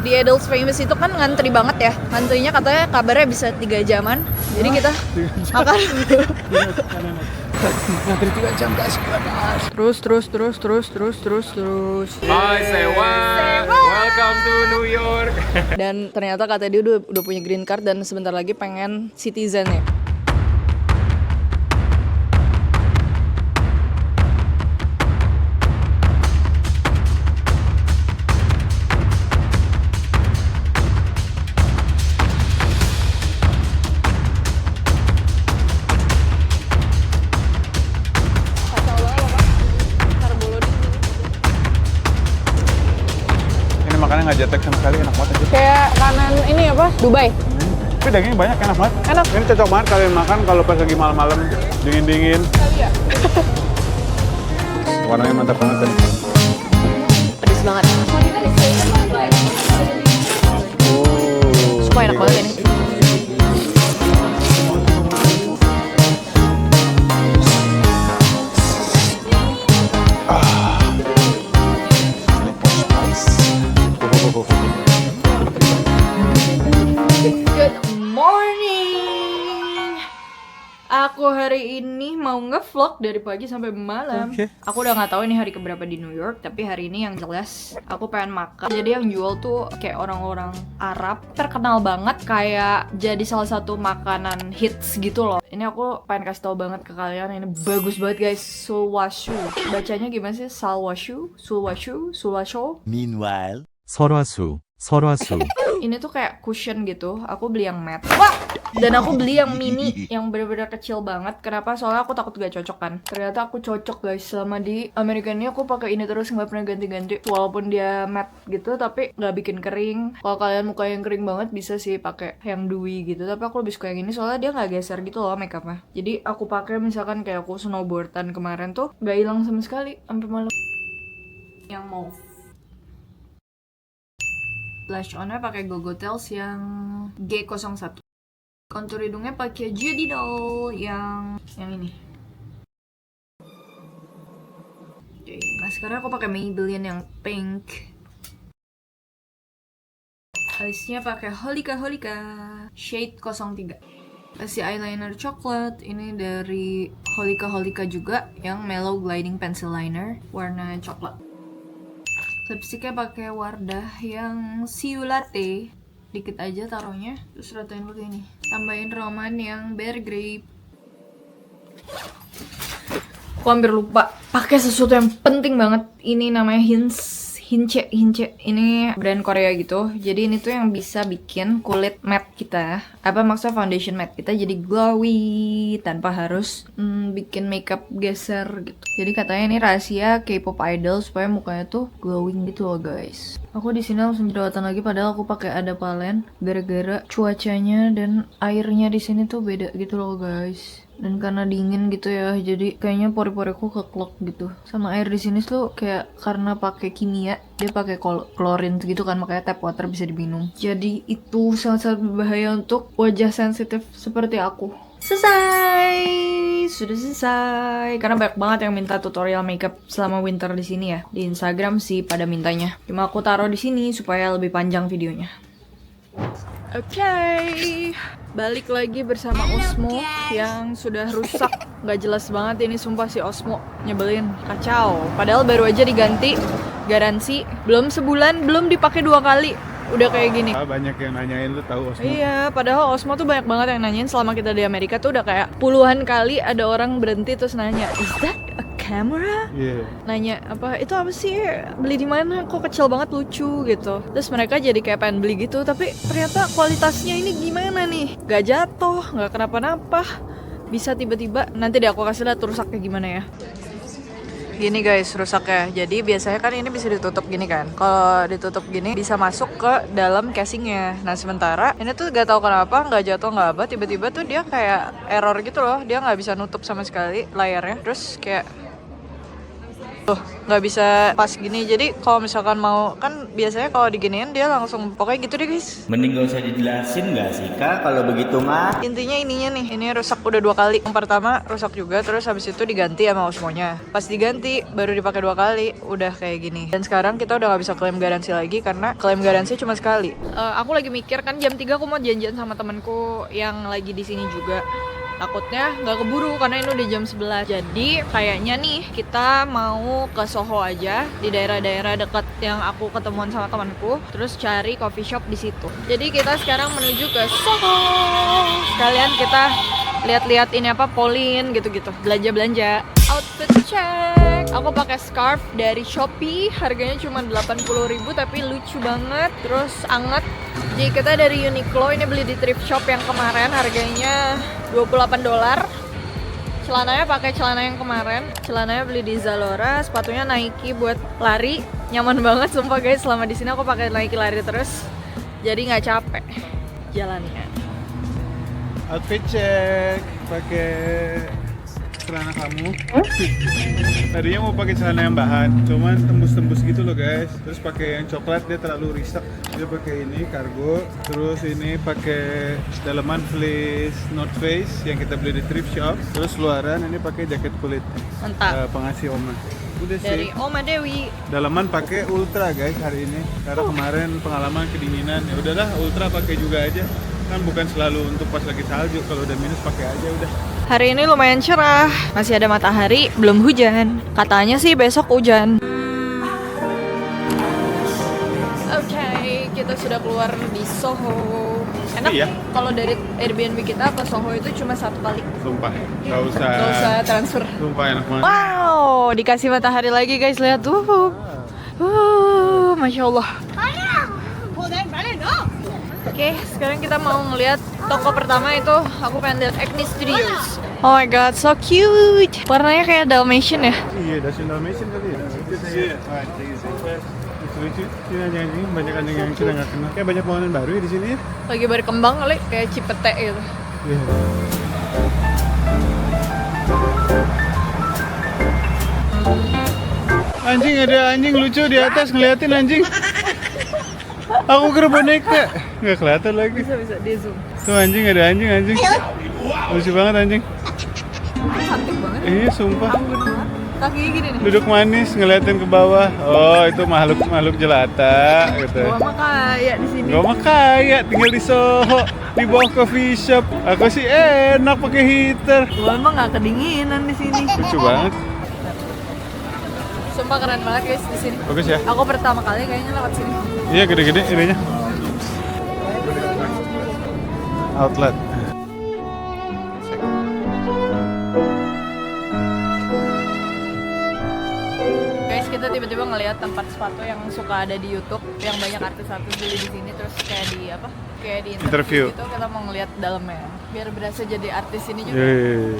Di Adults Famous itu kan ngantri banget ya. Ngantrinya katanya kabarnya bisa 3 jaman. Jadi kita makan ngantri 3 jam guys. terus. Hai Sewa, welcome to New York. Dan ternyata katanya dia udah punya green card dan sebentar lagi pengen citizen ya. Ini makannya nggak jetek sama sekali, enak banget aja. Kayak kanan ini apa? Dubai. Tapi dagingnya banyak, enak banget. Enak. Ini cocok banget kalian makan kalau pas lagi malam-malam, dingin-dingin. Kali ya. Warnanya mantap banget tadi. Pedes banget. Sumpah enak banget ini. Good morning. Aku hari ini mau nge-vlog dari pagi sampai malam. Oke. Aku udah nggak tahu ini hari keberapa di New York, tapi hari ini yang jelas aku pengen makan. Jadi yang jual tuh kayak orang-orang Arab, terkenal banget, kayak jadi salah satu makanan hits gitu loh. Ini aku pengen kasih tahu banget ke kalian, ini bagus banget guys. Sulwashu. Bacanya gimana sih? Salwashu, Sulwashu, Sulwashu. Meanwhile, 설화수, 설화수. Ini tuh kayak cushion gitu. Aku beli yang matte. Wah! Dan aku beli yang mini, yang bener-bener kecil banget. Kenapa? Soalnya aku takut gak cocok kan. Ternyata aku cocok guys. Selama di Amerika ini aku pakai ini terus, nggak pernah ganti-ganti. Walaupun dia matte gitu, tapi nggak bikin kering. Kalau kalian muka yang kering banget bisa sih pakai yang dewy gitu. Tapi aku lebih suka yang ini soalnya dia nggak geser gitu loh makeupnya. Jadi aku pakai misalkan kayak aku snowboardan kemarin tuh nggak hilang sama sekali sampai malam. Yang mauve. Blush on-nya pakai Gogotels yang G01. Kontur hidungnya pakai Judy Doll yang ini. Oke, mascara aku pakai Maybelline yang pink. Alisnya pakai Holika shade 03. Kasih eyeliner coklat, ini dari Holika juga yang Mellow Gliding Pencil Liner warna coklat. Lipstiknya pakai Wardah yang Siu Latte, dikit aja taruhnya, terus ratain pakai ini. Tambahin Roman yang Bear Grape. Aku hampir lupa pakai sesuatu yang penting banget. Ini namanya Hince. Ini brand Korea gitu. Jadi ini tuh yang bisa bikin kulit matte kita, apa maksudnya foundation matte kita jadi glowy tanpa harus bikin makeup geser gitu. Jadi katanya ini rahasia K-pop idol supaya mukanya tuh glowing gitu loh guys. Aku di sini langsung jerawatan lagi padahal aku pakai ada palen gara-gara cuacanya dan airnya di sini tuh beda gitu loh guys. Dan karena dingin gitu ya, jadi kayaknya pori-poriku keklok gitu. Sama air di sini tuh kayak karena pakai kimia, dia pakai klorin gitu kan, makanya tap water bisa diminum. Jadi itu sangat-sangat berbahaya untuk wajah sensitif seperti aku. Selesai, sudah selesai. Karena banyak banget yang minta tutorial makeup selama winter di sini ya. Di Instagram sih pada mintanya. Cuma aku taruh di sini supaya lebih panjang videonya. Oke, balik lagi bersama Osmo yang sudah rusak, nggak jelas banget ini sumpah si Osmo, nyebelin, kacau. Padahal baru aja diganti, garansi, belum sebulan, belum dipakai 2 kali, udah kayak gini. Banyak yang nanyain lu tahu Osmo. Iya, padahal Osmo tuh banyak banget yang nanyain selama kita di Amerika tuh udah kayak puluhan kali ada orang berhenti terus nanya, is that a camera? Iya. Nanya itu apa sih, beli di mana, kok kecil banget, lucu gitu. Terus mereka jadi kayak pengen beli gitu, tapi ternyata kualitasnya ini gimana nih, gak jatuh, gak kenapa-napa, bisa tiba-tiba, nanti deh aku kasih lihat rusaknya gimana ya. Gini guys rusaknya, jadi biasanya kan ini bisa ditutup gini kan, kalau ditutup gini bisa masuk ke dalam casingnya. Nah sementara ini tuh gak tahu kenapa nggak jatuh nggak apa, tiba-tiba tuh dia kayak error gitu loh, dia nggak bisa nutup sama sekali layarnya, terus kayak Tuh, nggak bisa pas gini. Jadi kalau misalkan mau, kan biasanya kalau diginiin dia langsung pokoknya gitu deh guys. Mending gak usah dijelasin gak sih kak kalau begitu mah? Intinya ininya nih, ini rusak udah 2 kali. Yang pertama rusak juga, terus habis itu diganti sama Osmonya. Pas diganti baru dipakai 2 kali, udah kayak gini. Dan sekarang kita udah nggak bisa klaim garansi lagi karena klaim garansi cuma sekali. Aku lagi mikir kan jam 3 aku mau janjian sama temanku yang lagi di sini juga. Takutnya nggak keburu karena ini udah jam 11. Jadi kayaknya nih kita mau ke Soho aja, di daerah-daerah dekat yang aku ketemuan sama temanku, terus cari coffee shop di situ. Jadi kita sekarang menuju ke Soho. Sekalian kita lihat-lihat ini apa, Polin gitu-gitu, belanja-belanja. Outfit check. Aku pakai scarf dari Shopee, harganya cuma 80.000 tapi lucu banget, terus anget. Jadi kita dari Uniqlo, ini beli di thrift shop yang kemarin harganya $28. Celananya pakai celana yang kemarin, celananya beli di Zalora, sepatunya Nike buat lari, nyaman banget sumpah guys. Selama di sini aku pakai Nike lari terus, jadi nggak capek jalannya. Outfit check, pakai celana kamu. Tadinya mau pakai celana yang bahan, cuman tembus-tembus gitu loh guys. Terus pakai yang coklat, dia terlalu riset. Dia pakai ini kargo, terus ini pakai dalaman fleece North Face yang kita beli di thrift shop. Terus luaran ini pakai jaket kulit Mantap. pengasih Oma. Udah Dari sih. Oma Dewi. Dalaman pakai ultra guys hari ini karena kemarin pengalaman kedinginan. Ya udahlah ultra pakai juga aja. Kan bukan selalu untuk pas lagi salju, kalau udah minus pakai aja udah. Hari ini lumayan cerah, masih ada matahari, belum hujan. Katanya sih besok hujan. Oke, kita sudah keluar di Soho. Enak Iya. kalau dari Airbnb kita ke Soho itu cuma 1 kali. Sumpah, nggak usah. Gak usah transfer. Sumpah enak banget. Wow, dikasih matahari lagi guys, lihat tuh. Masya Allah. Oke, sekarang kita mau ngeliat toko pertama itu. Aku pengen lihat Acne Studios. Oh my god, so cute. Warnanya kayak Dalmatian ya. Iya, Dacian Dalmatian kali ya. Iya. Lucu, sini aja anjing, banyak anjing yang kita nggak kenal. Kayak banyak bangunan baru ya di sini ya. Lagi berkembang kali, kayak Cipete gitu. Iya. Anjing, ada anjing lucu di atas ngeliatin anjing. Aku kira boneka. Nggak kelihatan lagi. Bisa di zoom. Tuh anjing, ada anjing. Lucu banget anjing. Cantik banget. Iya, sumpah. Kakinya gini nih. Duduk manis ngeliatin ke bawah. Oh, itu makhluk jelata gitu. Gua mah kayak di sini. Gak mah kaya, tinggal di Soho, di bawah coffee shop. Aku sih enak pakai heater. Gua mah nggak kedinginan di sini. Lucu banget. Sumpah keren banget guys di sini. Bagus ya? Aku pertama kali kayaknya lewat sini. Iya, gede-gede ininya. Outlet. Guys, kita tiba-tiba ngelihat tempat sepatu yang suka ada di YouTube, yang banyak artis-artis beli di sini, terus kayak di apa? Kayak di interview gitu. Kita mau ngelihat dalamnya, biar berasa jadi artis ini juga. Yeay.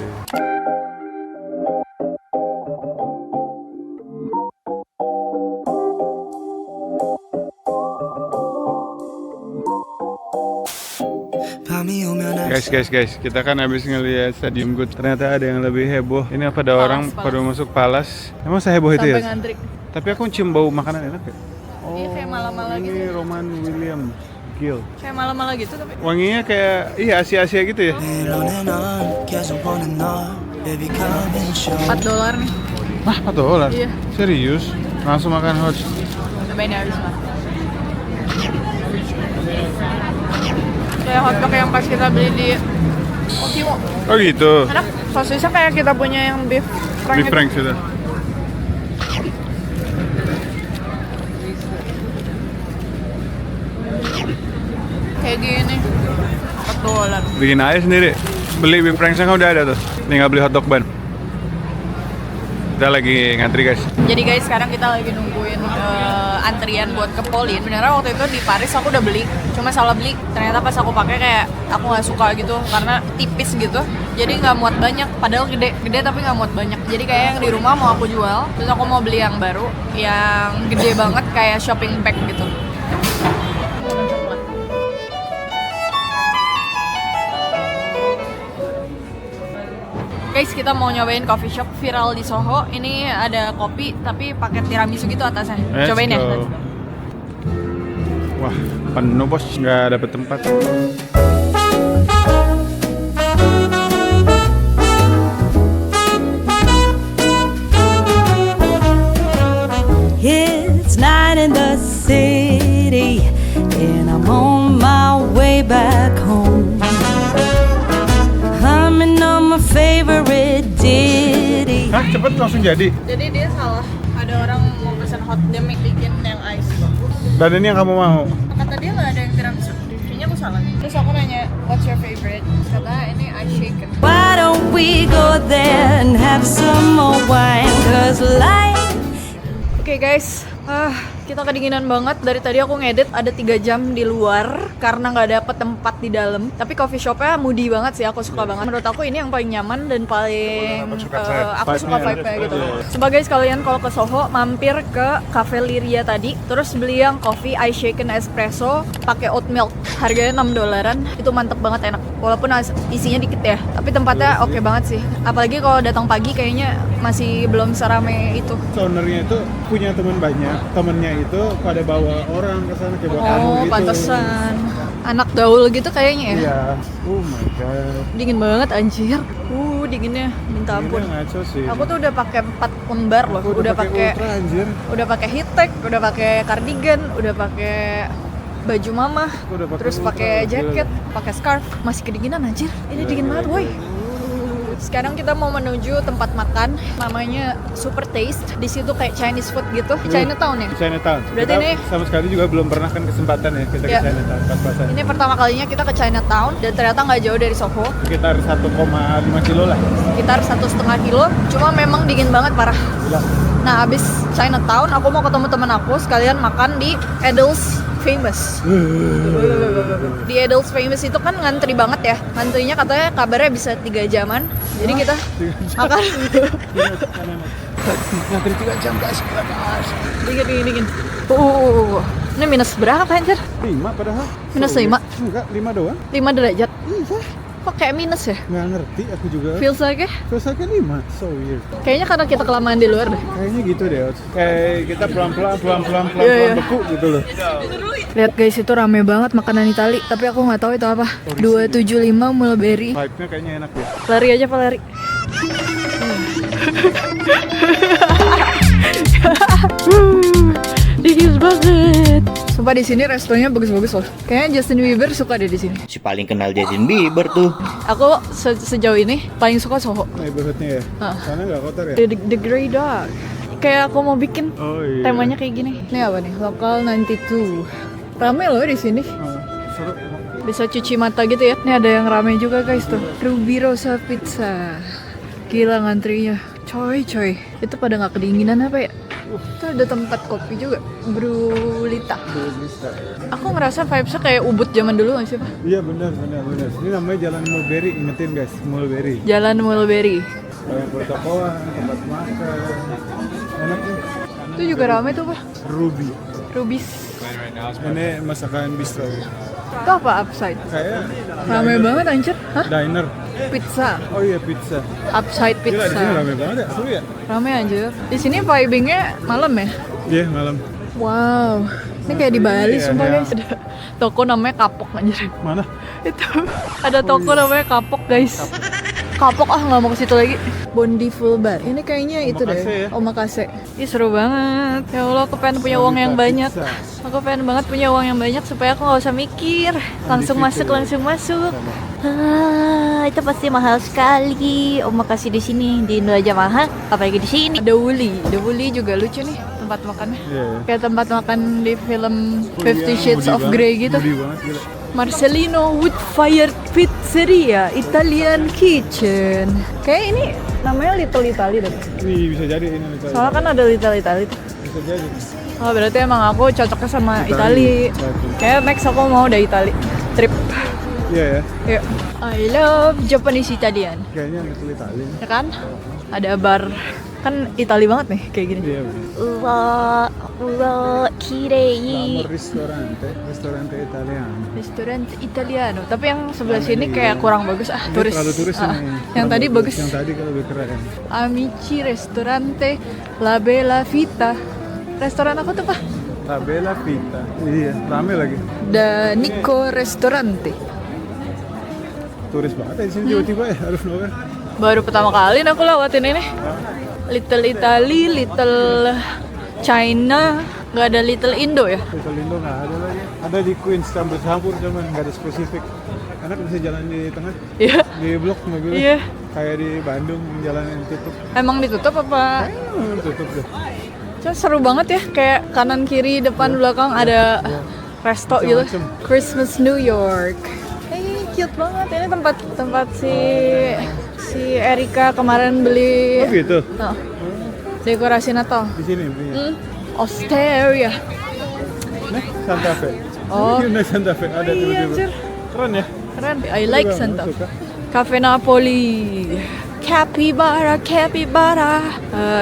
Guys, kita kan habis ngelihat Stadium Good. Ternyata ada yang lebih heboh. Ini apa ada orang pada masuk Palas? Emang seheboh itu ya? Sampai ngantri. Tapi aku cium bau makanan enak ya? Iya, kayak malam-malam ini gitu. Roman William Gill. Kayak malam-malam gitu tapi. Wanginya kayak Asia gitu ya? $4 nih. Hah, $4? Iya. Serius? Langsung makan hot. Cobain ya habis mah. Kayak hotdog yang pas kita beli di Okimo. Oh gitu? Enak, sosisnya kayak kita punya yang beef frank Beef gitu. frank sudah. Kayak gini $4. Bikin aja sendiri. Beli beef frank-nya kan udah ada tuh. Tinggal beli hotdog ban. Kita lagi ngantri guys. Jadi guys, sekarang kita lagi nungguin antrian buat ke Polin. Beneran waktu itu di Paris aku udah beli, cuma salah beli. Ternyata pas aku pakai kayak aku nggak suka gitu karena tipis gitu. Jadi nggak muat banyak. Padahal gede tapi nggak muat banyak. Jadi kayak yang di rumah mau aku jual. Terus aku mau beli yang baru, yang gede banget kayak shopping bag gitu. Guys, kita mau nyobain coffee shop viral di Soho. Ini ada kopi tapi pakai tiramisu gitu atasnya. Cobain ya. Let's go. Wah, penuh bos, nggak dapet tempat. It's night in the city, and I'm on my way back home. Humming on my favorite ditty. Hah, cepet langsung jadi. Jadi dia salah. Ada orang mau pesan hot dia bikin yang ice. Dan ini yang kamu mau? Kata dia nggak ada yang tiramisu. Kayaknya aku salah. Terus aku nanya, what's your favorite? Kata ini ice shaken. Why don't we go there and have some more wine? 'Cause life. Oke guys, kita kedinginan banget. Dari tadi aku ngedit ada 3 jam di luar karena nggak dapet tempat di dalam. Tapi coffee shopnya moody banget sih, aku suka banget. Menurut aku ini yang paling nyaman dan paling aku suka vibe-nya gitu. Sebagai sekalian kalau ke Soho, mampir ke Cafe Liria tadi, terus beli yang coffee ice shaken espresso pakai oat milk. Harganya $6. Itu mantep banget, enak. Walaupun isinya dikit ya, tapi tempatnya oke banget sih. Apalagi kalau datang pagi kayaknya masih belum serame itu. Ownernya itu punya teman banyak, temennya itu pada bawa orang ke sana kayak bawa tamu Oh, gitu. pantesan. Anak gaul gitu kayaknya ya. Iya. Oh my god. Dingin banget anjir. Dinginnya minta ampun. Ini ngaco sih. Aku tuh udah pakai 4 lembar loh. Aku Udah pakai ultra anjir. udah pakai heat tech, udah pakai cardigan, udah pakai baju mama, Aku udah pakai terus ultra, pakai jaket, gila. pakai scarf. Masih kedinginan anjir. Ini dingin banget, woi. Sekarang kita mau menuju tempat makan namanya Super Taste. Di situ kayak Chinese food gitu. Chinatown ya. Chinatown. Berarti Kita ini- sama sekali juga belum pernah kan kesempatan ya kita Ya. ke Chinatown pas-pasan. Ini pertama kalinya kita ke Chinatown dan ternyata nggak jauh dari Soho. Sekitar 1,5 kilo lah. Sekitar 1,5 kilo. Cuma memang dingin banget parah. Gila. Nah, abis Chinatown, aku mau ketemu teman aku sekalian makan di Edel's Famous. Di Edel's Famous itu kan ngantri banget ya. Ngantrinya katanya kabarnya bisa 3 jaman. Jadi kita makan. Ngantri 3 jam guys. Dingin. Ini minus berapa anjir? 5 padahal. Minus So, 5? Enggak, 5 doang. 5 derajat. Iya. Kok kayak minus ya? Nggak ngerti aku juga. Feels like Terus aja 5. So weird. kayaknya karena kita kelamaan di luar deh. Kayaknya gitu deh. Kayak kita pelan-pelan Iya. beku gitu loh. Lihat guys, itu rame banget makanan Itali, tapi aku nggak tahu itu apa. 275 mulberry. Vibe-nya kayaknya enak ya. Lari aja Pak, lari. Dingin banget. Sumpah di sini restonya bagus-bagus loh. Kayaknya Justin Bieber suka deh di sini. Si paling kenal Justin Bieber tuh. Aku sejauh ini paling suka Soho. Neighborhood-nya ya. Ah. Sana nggak kotor ya? The Grey Dog. Kayak aku mau bikin Oh iya. temanya kayak gini. Ini apa nih? Lokal 92. Rame loh di sini. Oh, seru. Bisa cuci mata gitu ya. Ini ada yang rame juga guys tuh. Ruby Rosa Pizza. Gila ngantrinya. Coy. Itu pada nggak kedinginan apa ya? Itu ada tempat kopi juga. Brulita. Aku ngerasa vibes-nya kayak Ubud zaman dulu nggak sih Pak? Iya benar. Ini namanya Jalan Mulberry, ingetin guys, Mulberry. Jalan Mulberry. Banyak pertokoan, tempat makan. Enak nih. Itu juga rame tuh Pak. Ruby. Rubis. Ini masakan bistro. Itu apa upside? Kayak Rame banget anjir. Hah? diner. Pizza. Oh iya pizza. Upside Gila di sini pizza. rame banget ya. Seru ya? Rame anjir. Di sini vibingnya malam ya. Iya malam. Wow. Ini kayak di Bali Iya, sumpah iya. guys. Ada toko namanya Kapok anjir. Mana? Itu ada toko namanya Kapok guys. Kapok nggak mau ke situ lagi. Bondi Full Bar. Ini kayaknya itu Omakase deh. ya? Omakase. Ih seru banget. Ya Allah, aku pengen punya uang yang banyak. Pizza. Aku pengen banget punya uang yang banyak supaya aku nggak usah mikir. Langsung Andifit masuk. Itu pasti mahal sekali. Omakase di sini di Indo aja mahal, apalagi di sini. The Woolly juga lucu nih tempat makannya. Iya. Kayak tempat makan di film Oh, 50 iya, Shades moody of banget, Grey gitu. moody banget, gila. Marcelino Wood-Fired Pizzeria Italian Kitchen. Kayak ini namanya Little Italy deh. Wih, bisa jadi ini. Soalnya kan ada Little Italy tuh. Bisa jadi. Oh berarti emang aku cocoknya sama Itali. Itali. Kayak next aku mau udah Itali trip. Iya ya. Yuk. I love Japanese Italian. Kayaknya Little Italy. Ya kan? Ada bar Kan Itali banget nih kayak gini. Iya bener. kirei. Ristorante Italiano. Restoran Italiano. Tapi yang sebelah sini kayak kurang bagus. Ini Turis. terlalu turis Ah, ini. yang tadi Terlalu bagus. turis. Yang tadi kalau lebih keren. Amici Ristorante La Bella Vita. Restoran aku tuh, Pak. La Bella Vita. Iya, rame lagi. Da Nico Ristorante. Turis banget ya di sini tiba-tiba ya, out of nowhere. Baru pertama kali aku lewatin ini. Little Italy, Little China, nggak ada Little Indo ya? Little Indo nggak ada lagi. Ada di Queens, campur-campur cuman nggak ada spesifik. Enak bisa jalan di tengah, Iya. di blok mobilnya. Iya. Kayak di Bandung jalan yang tutup. Emang ditutup apa? Tutup deh. Cuma seru banget ya, kayak kanan kiri depan belakang ada resto gitu. Macem-macem. Christmas New York. Cute banget. Ini tempat si Erika kemarin beli Oh gitu. oh, dekorasi Natal. Di sini belinya. Osteria. Nih, Santa Fe. Oh. Ini Santa Fe ada Iya, tiba-tiba. anjir. Keren ya? Keren. I like Suka, Santa. suka. Cafe Napoli. Capybara, capybara.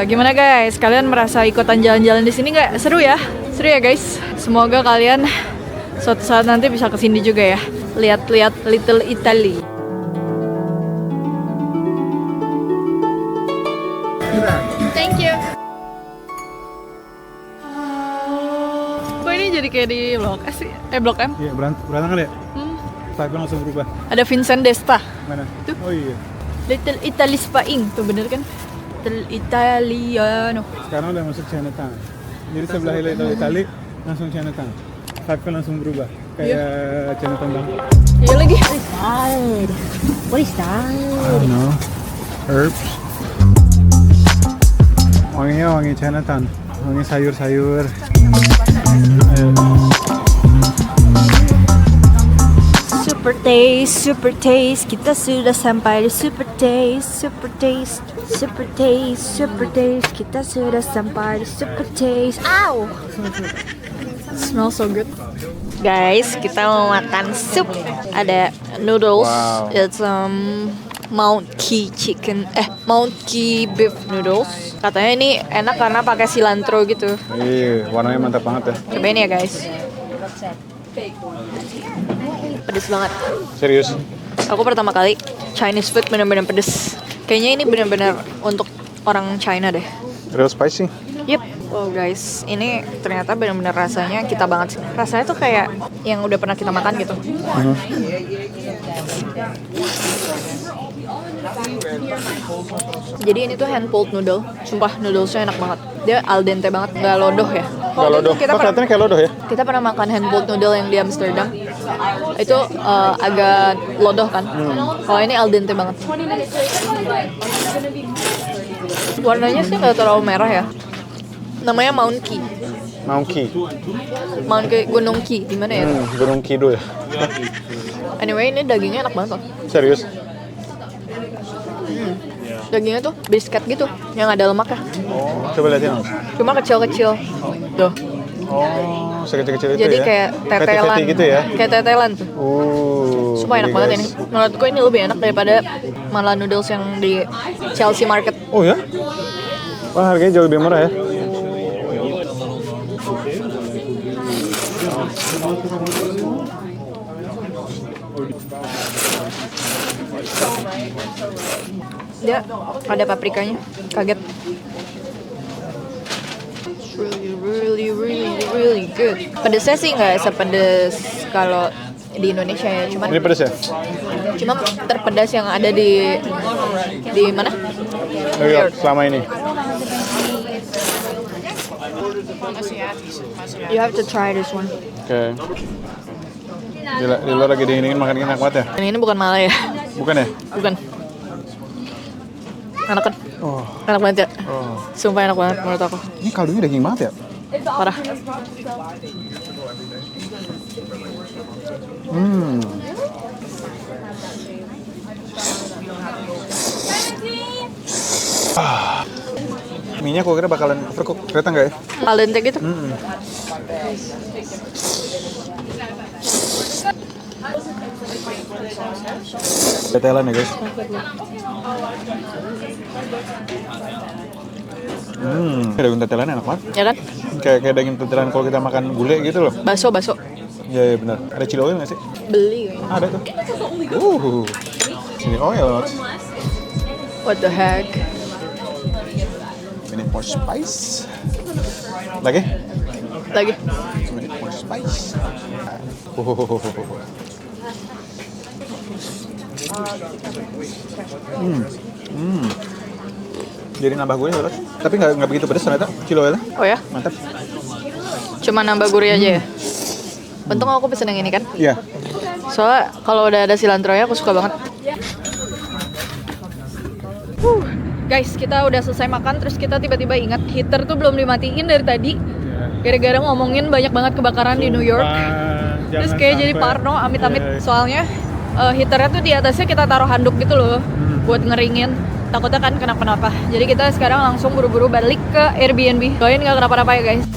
Gimana guys? Kalian merasa ikutan jalan-jalan di sini nggak? Seru ya? Seru ya guys? Semoga kalian suatu saat nanti bisa kesini juga ya. Lihat-lihat Little Italy. Thank you. Kok ini jadi kayak di Blok S sih? Blok M? Iya, berantakan ya? Tapi langsung berubah. Ada Vincent Desta. Mana? Tuh. Oh iya. Little Italy Spaing, tuh bener kan? Little Italiano. Sekarang udah masuk Chinatown. Jadi sebelah Little Italy langsung Chinatown. Tapi langsung berubah. Kayak Chinatown Bangkok. Iya lagi. What is that? I don't know. Herbs. Wanginya wangi Chinatown. Wangi sayur-sayur. Super taste, kita sudah sampai di super taste, kita sudah sampai di super taste. Ow! Smells so good. Guys, kita mau makan sup. Ada noodles. Wow. It's Mount Key chicken, Mount Key beef noodles. Katanya ini enak karena pakai cilantro gitu. Iya, warnanya mantap banget ya. Cobain ya guys. Pedes banget. Serius? Aku pertama kali Chinese food bener-bener pedes. Kayaknya ini bener-bener untuk orang China deh. Real spicy? Yep. Oh guys, ini ternyata benar-benar rasanya kita banget sih. Rasanya tuh kayak yang udah pernah kita makan gitu. Jadi ini tuh hand pulled noodle. Sumpah noodlesnya enak banget. Dia al dente banget, nggak lodoh ya. Nggak lodoh. Kita Oh, kelihatannya kayak lodoh ya? kita pernah makan hand pulled noodle yang di Amsterdam. Itu agak lodoh kan. Kalau ini al dente banget. Warnanya sih nggak terlalu merah ya. Namanya Mount Key. Mount Key. Mount Key, Gunung Key. Di mana ya? Gunung Kidul ya? Anyway, ini dagingnya enak banget loh. Serius? Dagingnya tuh biskuit gitu, yang ada lemaknya. Oh, coba liatin. Cuma kecil-kecil. Tuh. Oh, sekecil-kecil itu Jadi ya? kayak tetelan. Fatty-fatty gitu ya? Kayak tetelan tuh. Sumpah enak Oke, banget guys. ini. Menurutku ini lebih enak daripada malah noodles yang di Chelsea Market. Oh ya? Wah, harganya jauh lebih murah ya? Dia ada paprikanya. Kaget. It's really good. Pedesnya sih nggak sepedes kalau di Indonesia ya. Cuman Ini pedas ya? cuma terpedas yang ada di mana? New York selama ini. You have to try this one. Oke. Di luar lagi dingin-dingin makan enak banget ya? Dan ini bukan Malay ya? Bukan ya? Bukan. Enak kan? Oh. Enak banget ya? Oh. Sumpah enak banget menurut aku. Ini kaldunya daging banget ya? Parah. Minyak gue kira bakalan overcook, ternyata enggak ya? Al dente gitu. Tetelan ya guys. Daging tetelan enak banget. Ya kan? Kayak daging tetelan kalau kita makan gulai gitu loh. Baso. Iya benar. Ada chili oil nggak sih? Beli kayaknya. Ada tuh. Chili oil. What the heck? Minute more spice. Lagi? Minute more spice. Jadi nambah gurih terus. Tapi nggak begitu pedas ternyata chili oilnya. Oh ya? Mantap. Cuma nambah gurih aja ya? Untung aku pesen yang ini kan? Iya. Soalnya kalau udah ada silantronya aku suka banget. Guys, kita udah selesai makan terus kita tiba-tiba ingat heater tuh belum dimatiin dari tadi. Gara-gara ngomongin banyak banget kebakaran di New York. Terus kayak jadi parno, amit-amit. Soalnya heaternya tuh di atasnya kita taruh handuk gitu loh buat ngeringin. Takutnya kan kenapa-napa. Jadi kita sekarang langsung buru-buru balik ke Airbnb. Doain gak kenapa-napa ya guys.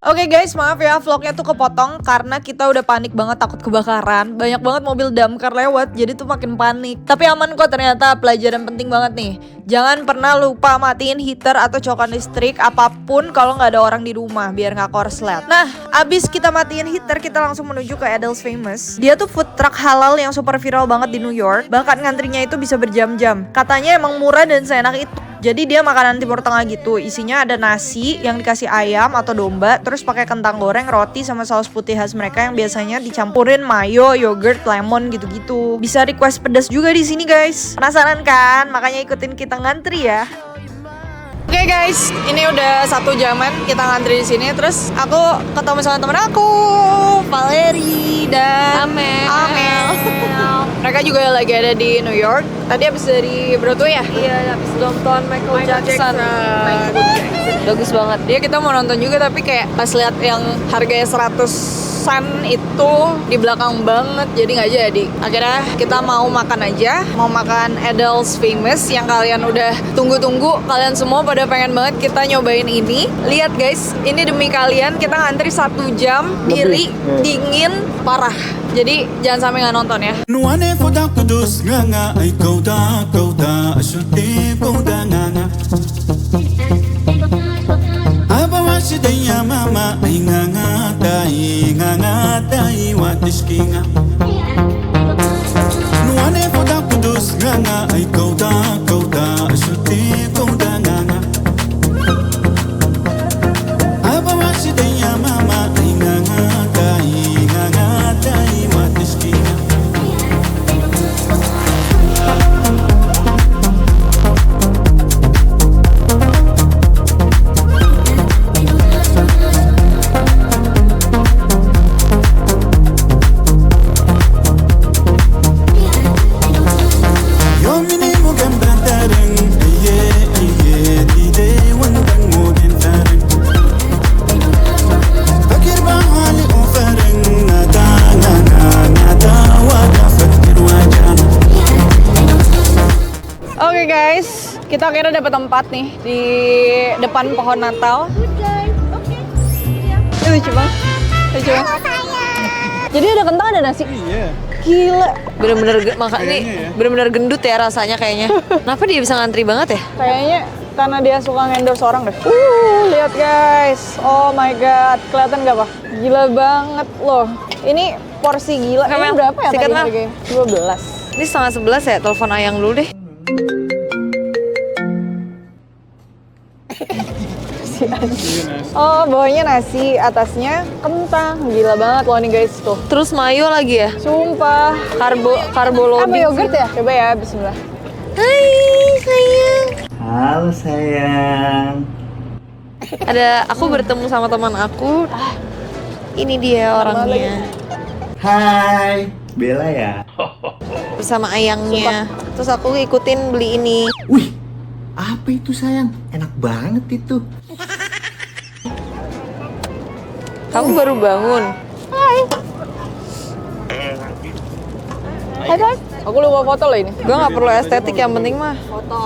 Oke guys, maaf ya vlognya tuh kepotong karena kita udah panik banget takut kebakaran. Banyak banget mobil damkar lewat, jadi tuh makin panik. Tapi aman kok ternyata, pelajaran penting banget nih. Jangan pernah lupa matiin heater atau colokan listrik apapun kalau nggak ada orang di rumah biar nggak korslet. Nah, abis kita matiin heater kita langsung menuju ke Edel's Famous. Dia tuh food truck halal yang super viral banget di New York. Bahkan ngantrinya itu bisa berjam-jam. Katanya emang murah dan seenak itu. Jadi dia makanan Timur Tengah gitu. Isinya ada nasi yang dikasih ayam atau domba, terus pakai kentang goreng, roti sama saus putih khas mereka yang biasanya dicampurin mayo, yogurt, lemon gitu-gitu. Bisa request pedas juga di sini guys. Penasaran kan? Makanya ikutin kita ngantri ya. Oke guys, ini udah 1 jaman kita ngantri di sini. Terus aku ketemu sama temen aku, Valeri dan Amel. Mereka juga lagi ada di New York. Tadi habis dari Broadway ya? Iya, habis nonton Michael Jackson. Bagus banget. Dia kita mau nonton juga tapi kayak pas lihat yang harganya 100-an itu di belakang banget, jadi nggak jadi. Akhirnya kita mau makan aja, mau makan Edel's Famous yang kalian udah tunggu-tunggu. Kalian semua pada pengen banget kita nyobain ini. Lihat guys, ini demi kalian kita ngantri 1 jam, diri dingin parah. Jadi jangan sampai nggak nonton ya. Nuane foda kudus nganga ai kauda asyute kauda nganga. Apa wasidaya mama ai nganga dai watiskinga. Nuane foda kudus nganga ai kauda asyute kauda nganga. Apa wasidaya mama ai nganga dai watiskinga. Oke guys, kita akhirnya dapat tempat nih di depan pohon Natal. Ini lucu banget. Jadi ada kentang, ada nasi. Iya. Gila. Bener-bener Kayaknya nih ya. bener-bener gendut ya rasanya kayaknya. Kenapa dia bisa ngantri banget ya? Kayaknya karena dia suka endorse orang deh. Lihat guys. Oh my god, kelihatan gak Pak? Gila banget loh. Ini porsi gila. Ini Mel, berapa ya sikat, tadi Mel. harganya? 12. Ini 10:30 ya, telepon Ayang dulu deh. Oh, bawahnya nasi, atasnya kentang. Gila banget loh nih guys tuh. Terus mayo lagi ya? Sumpah. Karbo loading. Apa yogurt ya? Coba ya, bismillah. Hai sayang. Halo sayang. Aku bertemu sama teman aku. Ini dia orangnya. Hai, Bella ya. Bersama ayangnya. Terus aku ikutin beli ini. Wih, apa itu sayang? Enak banget itu. Kamu baru bangun. Hai guys. Aku lupa foto loh ini. Gue nggak perlu estetik, yang penting mah foto.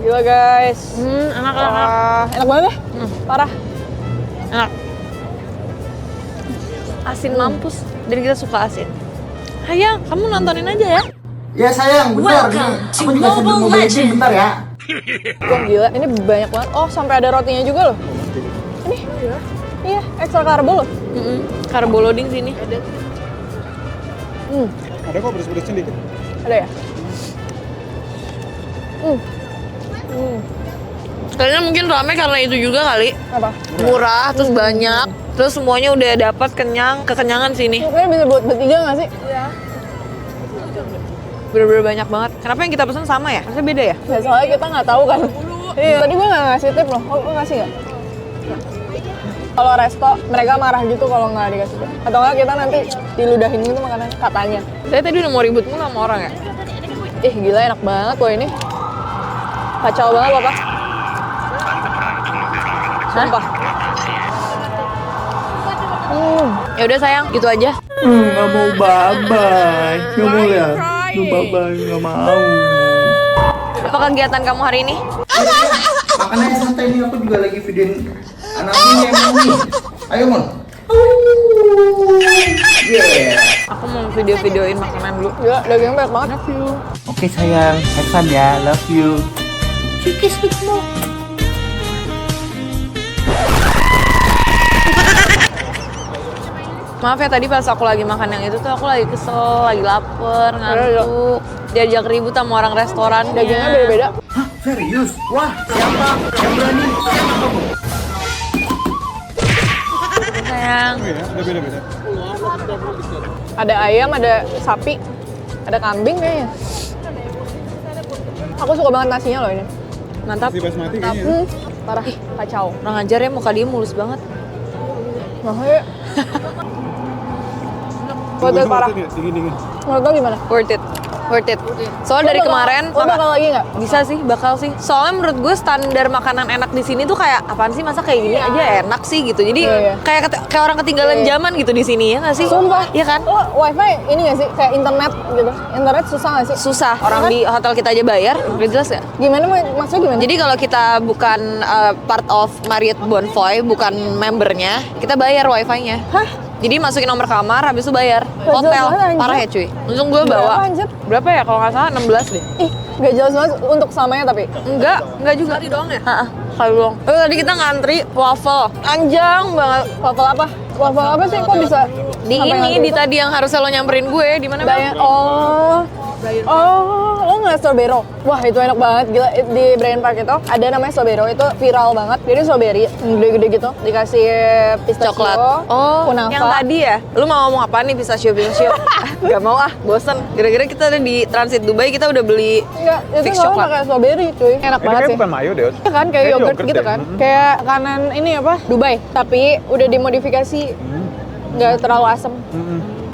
Gila guys. Enak. Wah, enak banget ya? Parah. Enak. Asin mampus. Dan kita suka asin. Hayang, kamu nontonin aja ya. Ya sayang, bentar. Aku juga sedang mau beli bentar ya. Wah gila, ini banyak banget. Oh sampai ada rotinya juga loh. Ini, iya ekstra karbo loh. Karbo loading sini. Ada. Ada kok beres-beresnya dikit. Ada ya? Kayaknya mungkin rame karena itu juga kali. Apa? Murah, terus banyak, terus semuanya udah dapat kekenyangan sini. Kayaknya bisa buat bertiga nggak sih? Iya. Bener-bener banyak banget. Kenapa yang kita pesen sama ya? Maksudnya beda ya? Ya soalnya kita nggak tahu kan. Iya. Tadi gue nggak ngasih tip loh. Lo ngasih nggak? Kalau resto mereka marah gitu kalau nggak dikasih tip. Atau nggak kita nanti diludahin gitu makanan katanya. Saya tadi udah mau ribut mulu sama orang ya. Gila enak banget loh ini. Kacau banget Bapak. Sumpah. Ya udah sayang, gitu aja. Nggak mau bye-bye. Nggak mau ya? Bye-bye, nggak mau. Apa kegiatan kamu hari ini? Makanya santai ini aku juga lagi videoin anak ini emang nih. Ayo Mon. Yeah. Aku mau video-videoin makanan dulu. Ya, dagingnya banyak banget. Love you. Oke sayang, have fun ya. Love you. Kikis mo. Maaf ya tadi pas aku lagi makan yang itu tuh aku lagi kesel, lagi lapar, ngantuk. Diajak ribut sama orang restoran. Dagingnya beda-beda. Hah, serius? Wah, siapa yang berani? Siapa kamu? Sayang. Oh iya, ada beda-beda. Ada ayam, ada sapi, ada kambing kayaknya. Aku suka banget nasinya loh ini. Mantap. Nasi basmati kayaknya. Parah, kacau. Orang ajar ya, muka dia mulus banget. Makanya. Worth it parah. Dingin-dingin. Menurut lo gimana? Worth it. Worth it. Soalnya dari kemarin lo bakal lagi nggak? Bisa sih, bakal sih. Soalnya menurut gue standar makanan enak di sini tuh kayak apaan sih, masa kayak gini aja enak sih gitu. Jadi kayak orang ketinggalan zaman gitu di sini ya nggak sih? Sumpah. Iya kan? Lo wifi ini nggak sih kayak internet gitu? Internet susah nggak sih? Susah. Orang di hotel kita aja bayar. Udah jelas ya? Gimana maksudnya gimana? Jadi kalau kita bukan part of Marriott Bonvoy, bukan membernya, kita bayar wifi-nya. Hah? Jadi masukin nomor kamar, habis itu bayar. Hotel, parah ya cuy. Untung gue bawa. Berapa ya kalau nggak salah 16 deh. Ih, nggak jelas banget untuk samanya tapi. Enggak juga. Tadi doang ya? Kali doang. Tadi kita ngantri waffle. Anjang banget. Waffle apa? Waffle apa sih? Kok bisa? Di ini, di tadi yang harusnya lo nyamperin gue. Di mana Bang? Lo ngeliat Sobero? Wah itu enak banget, gila. Di Bryant Park itu ada namanya Sobero, itu viral banget. Jadi strawberry, gede-gede gitu, dikasih pistachio, coklat. Kunafa. Yang tadi ya? Lu mau ngomong apa nih pistachio? Gak mau ah, bosen. Kira-kira kita ada di Transit Dubai, kita udah beli fix coklat. Pakai strawberry cuy, enak banget sih. Bukan mayo deh. Iya kan, kayak yogurt gitu kan. Kayak kanan ini apa, Dubai. Tapi udah dimodifikasi, nggak terlalu asem.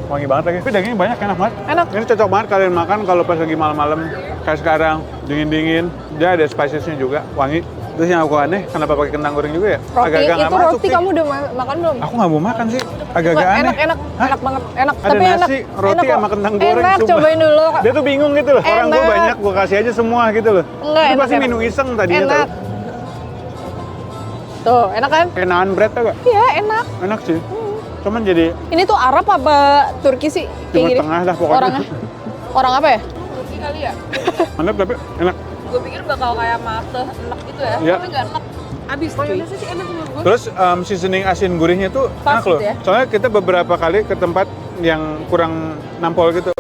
Wangi banget lagi. Tapi dagingnya banyak, enak banget. Enak. Ini cocok banget kalian makan kalau pas lagi malam-malam kayak sekarang, dingin-dingin. Dia ada spicesnya juga, wangi. Terus yang aku aneh, kenapa pakai kentang goreng juga ya? Roti, Agak-agak nggak itu masuk roti sih. kamu udah makan belum? Aku nggak mau makan sih, agak-agak aneh. Enak banget, enak. Ada tapi nasi, enak, roti enak sama kentang goreng. Enak, sumpah. cobain dulu. Dia tuh bingung gitu loh, orang gue Enak. banyak, gue kasih aja semua gitu loh. Enggak, Itu enak, pasti enak. minum iseng tadinya Enak. Tuh, enak kan? Kayak naan bread tau gak? Iya, enak. Enak sih. Cuman jadi Ini tuh Arab apa Turki sih? Timur Kayak gini. Tengah dah pokoknya. Orangnya. Orang apa ya? Turki kali ya? mantap tapi enak. Gue pikir bakal kayak mate, enak gitu ya. Iya. Tapi nggak enak. Abis cuy. Sih enak menurut gue. Terus seasoning asin gurihnya tuh Pas enak loh. gitu ya? Soalnya kita beberapa kali ke tempat yang kurang nampol gitu.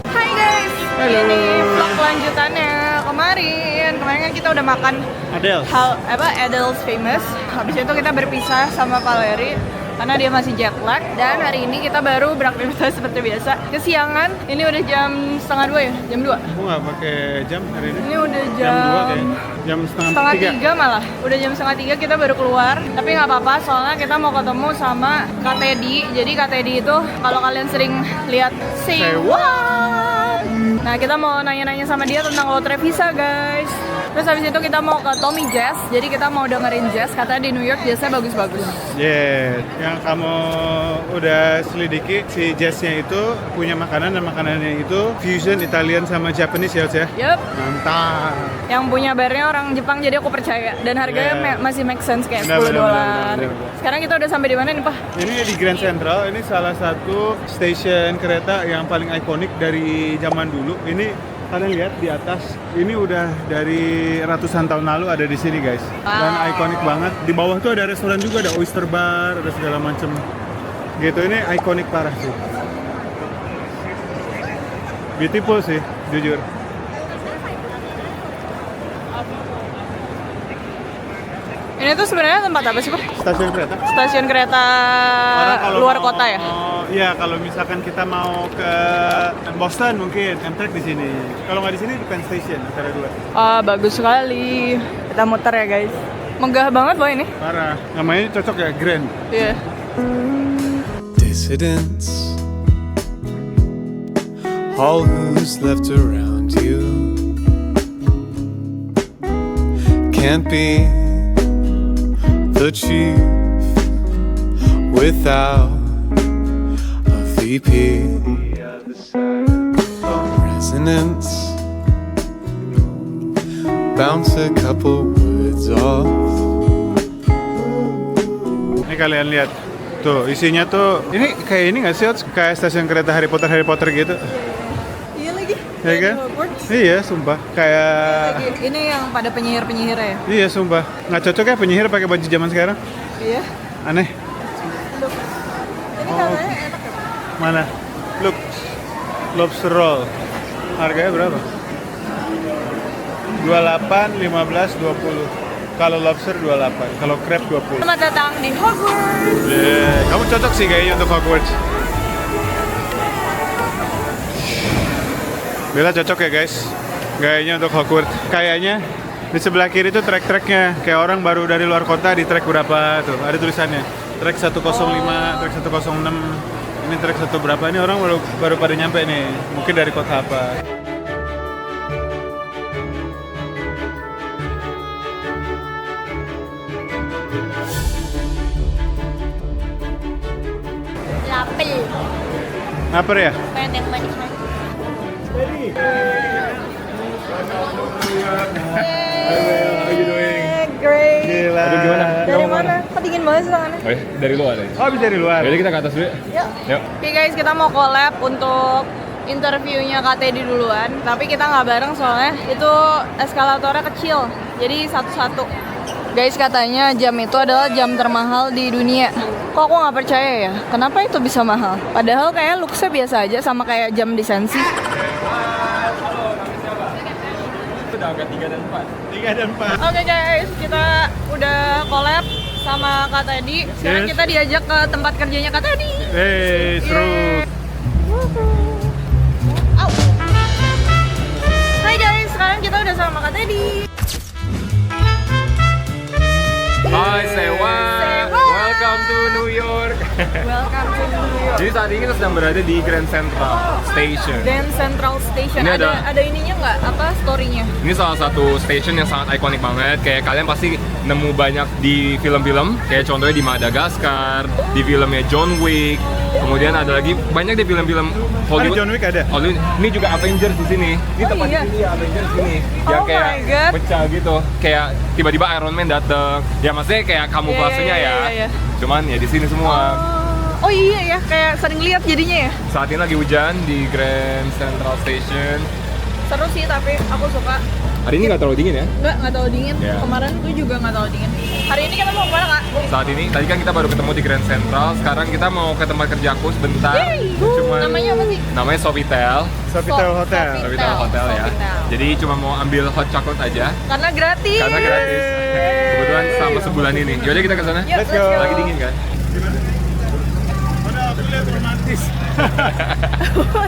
Hai guys, ini vlog lanjutannya kemarin kan kita udah makan Adele's Famous. Habis itu kita berpisah sama Valeri karena dia masih jet lag, dan hari ini kita baru beraktivitas seperti biasa. Kesiangan, ini udah jam 1:30 ya? Jam 2? Aku nggak pakai jam hari ini. Ini udah jam 2 kayaknya. Jam setengah 2:30 malah. Udah jam 2:30 kita baru keluar. Tapi nggak apa-apa, soalnya kita mau ketemu sama Kak Teddy. Jadi Kak Teddy itu kalau kalian sering lihat Say What Nah, kita mau nanya-nanya sama dia tentang lotre visa, guys. Terus habis itu kita mau ke Tommy Jazz. Jadi kita mau dengerin jazz. Katanya di New York jazznya bagus-bagus. Yeah, yang kamu udah selidiki, si jazznya itu punya makanan dan makanannya itu fusion Italian sama Japanese ya, ya? Yup. Mantap. Yang punya barnya orang Jepang, jadi aku percaya. Dan harganya Yeah. masih make sense kayak Benar, $10. benar. Sekarang kita udah sampai di mana nih, Pak? Ini di Grand Central, ini salah satu stasiun kereta yang paling ikonik dari zaman dulu. Ini kalian lihat di atas, ini udah dari ratusan tahun lalu ada di sini guys. Dan ikonik banget. Di bawah tuh ada restoran juga, ada oyster bar, ada segala macem. Gitu, ini ikonik parah sih. Beautiful sih, jujur. Ini tuh sebenarnya tempat apa sih, Pak? Stasiun kereta. Stasiun kereta Karena kalau luar mau- kota ya? Iya, kalau misalkan kita mau ke Boston mungkin Amtrak di sini. Kalau nggak di sini di Penn Station antara dua. Ah, bagus sekali. Kita muter ya, guys. Megah banget loh ini. Parah. Namanya cocok ya, Grand. Iya. Dissidents, all who's left around you can't be the chief without a VP. Resonance, bounce a couple words off. Ini kalian lihat. Tuh, isinya tuh ini kayak ini nggak sih, Ots? Kayak stasiun kereta Harry Potter gitu. Iya lagi. Iya kan? Iya, sumpah. Kayak Ini yang pada penyihir-penyihir ya? iya, sumpah. Nggak cocok ya penyihir pakai baju zaman sekarang? Iya. Aneh. Ini katanya enak ya? Mana? Look. Lobster roll. Harganya berapa? 28, 15, 20. Kalau lobster 28, kalau crab 20. Selamat datang di Hogwarts. Yeah. Kamu cocok sih kayaknya untuk Hogwarts. Bella cocok ya guys, gayanya untuk Hogwarts. Kayaknya di sebelah kiri itu trek-treknya, kayak orang baru dari luar kota di trek berapa tuh, ada tulisannya. Trek 105, trek 106, ini trek 1 berapa, ini orang baru pada nyampe nih, mungkin dari kota apa. Lapel, Apa ya? pengen yang manis-manis. Great. Gila. Aduh, gimana? Dari mana? Kok dingin banget sih tangannya? Oh, dari luar ya? Oh, bisa dari luar. Jadi kita ke atas dulu ya? Yuk. Oke guys, kita mau collab untuk interviewnya KTD duluan. Tapi kita nggak bareng soalnya itu eskalatornya kecil. Jadi satu-satu. Guys, katanya jam itu adalah jam termahal di dunia. Kok aku nggak percaya ya? Kenapa itu bisa mahal? Padahal kayak looks-nya biasa aja, sama kayak jam di Sensi. Udah angka 3 dan 4. 3 dan 4. Oke guys, kita udah collab sama Kak Teddy. Sekarang Yes. kita diajak ke tempat kerjanya Kak Teddy. Hey, seru. Au. Hai guys, sekarang kita udah sama Kak Teddy. Hai, Sewa. Welcome to New York. Welcome to New York. Jadi saat ini kita sedang berada di Grand Central Station. Grand Central Station. Ini Ada ininya nggak? Apa story-nya? Ini salah satu station yang sangat ikonik banget. Kayak kalian pasti nemu banyak di film-film. Kayak contohnya di Madagascar, di filmnya John Wick. Kemudian ada lagi banyak di film-film Hollywood. John Wick ada? Hollywood. Ini juga Avengers di sini. Ini Oh, tempat iya? di sini ya, Avengers sini. Yang Oh kayak my God. pecah gitu. Kayak tiba-tiba Iron Man dateng. Ya maksudnya kayak kamuflasenya Iya, ya. iya. Cuman ya di sini semua. Oh iya ya, kayak sering lihat jadinya ya. Saat ini lagi hujan di Grand Central Station. Seru sih, tapi aku suka. Hari ini nggak terlalu dingin ya? Nggak terlalu dingin. Iya. Kemarin gue juga nggak terlalu dingin. Hari ini kita mau kemana Kak? Saat ini, tadi kan kita baru ketemu di Grand Central. Sekarang kita mau ke tempat kerjaku sebentar. Cuman Namanya apa sih? namanya Sofitel. Sofitel Hotel. Sofitel Hotel ya. Sofitel. Jadi cuma mau ambil hot chocolate aja Karena gratis. karena gratis. Kebetulan selama sebulan ini. Yaudah kita ke sana. Yuk, Let's go. Lagi dingin kan? Udah, aku lihat romantis.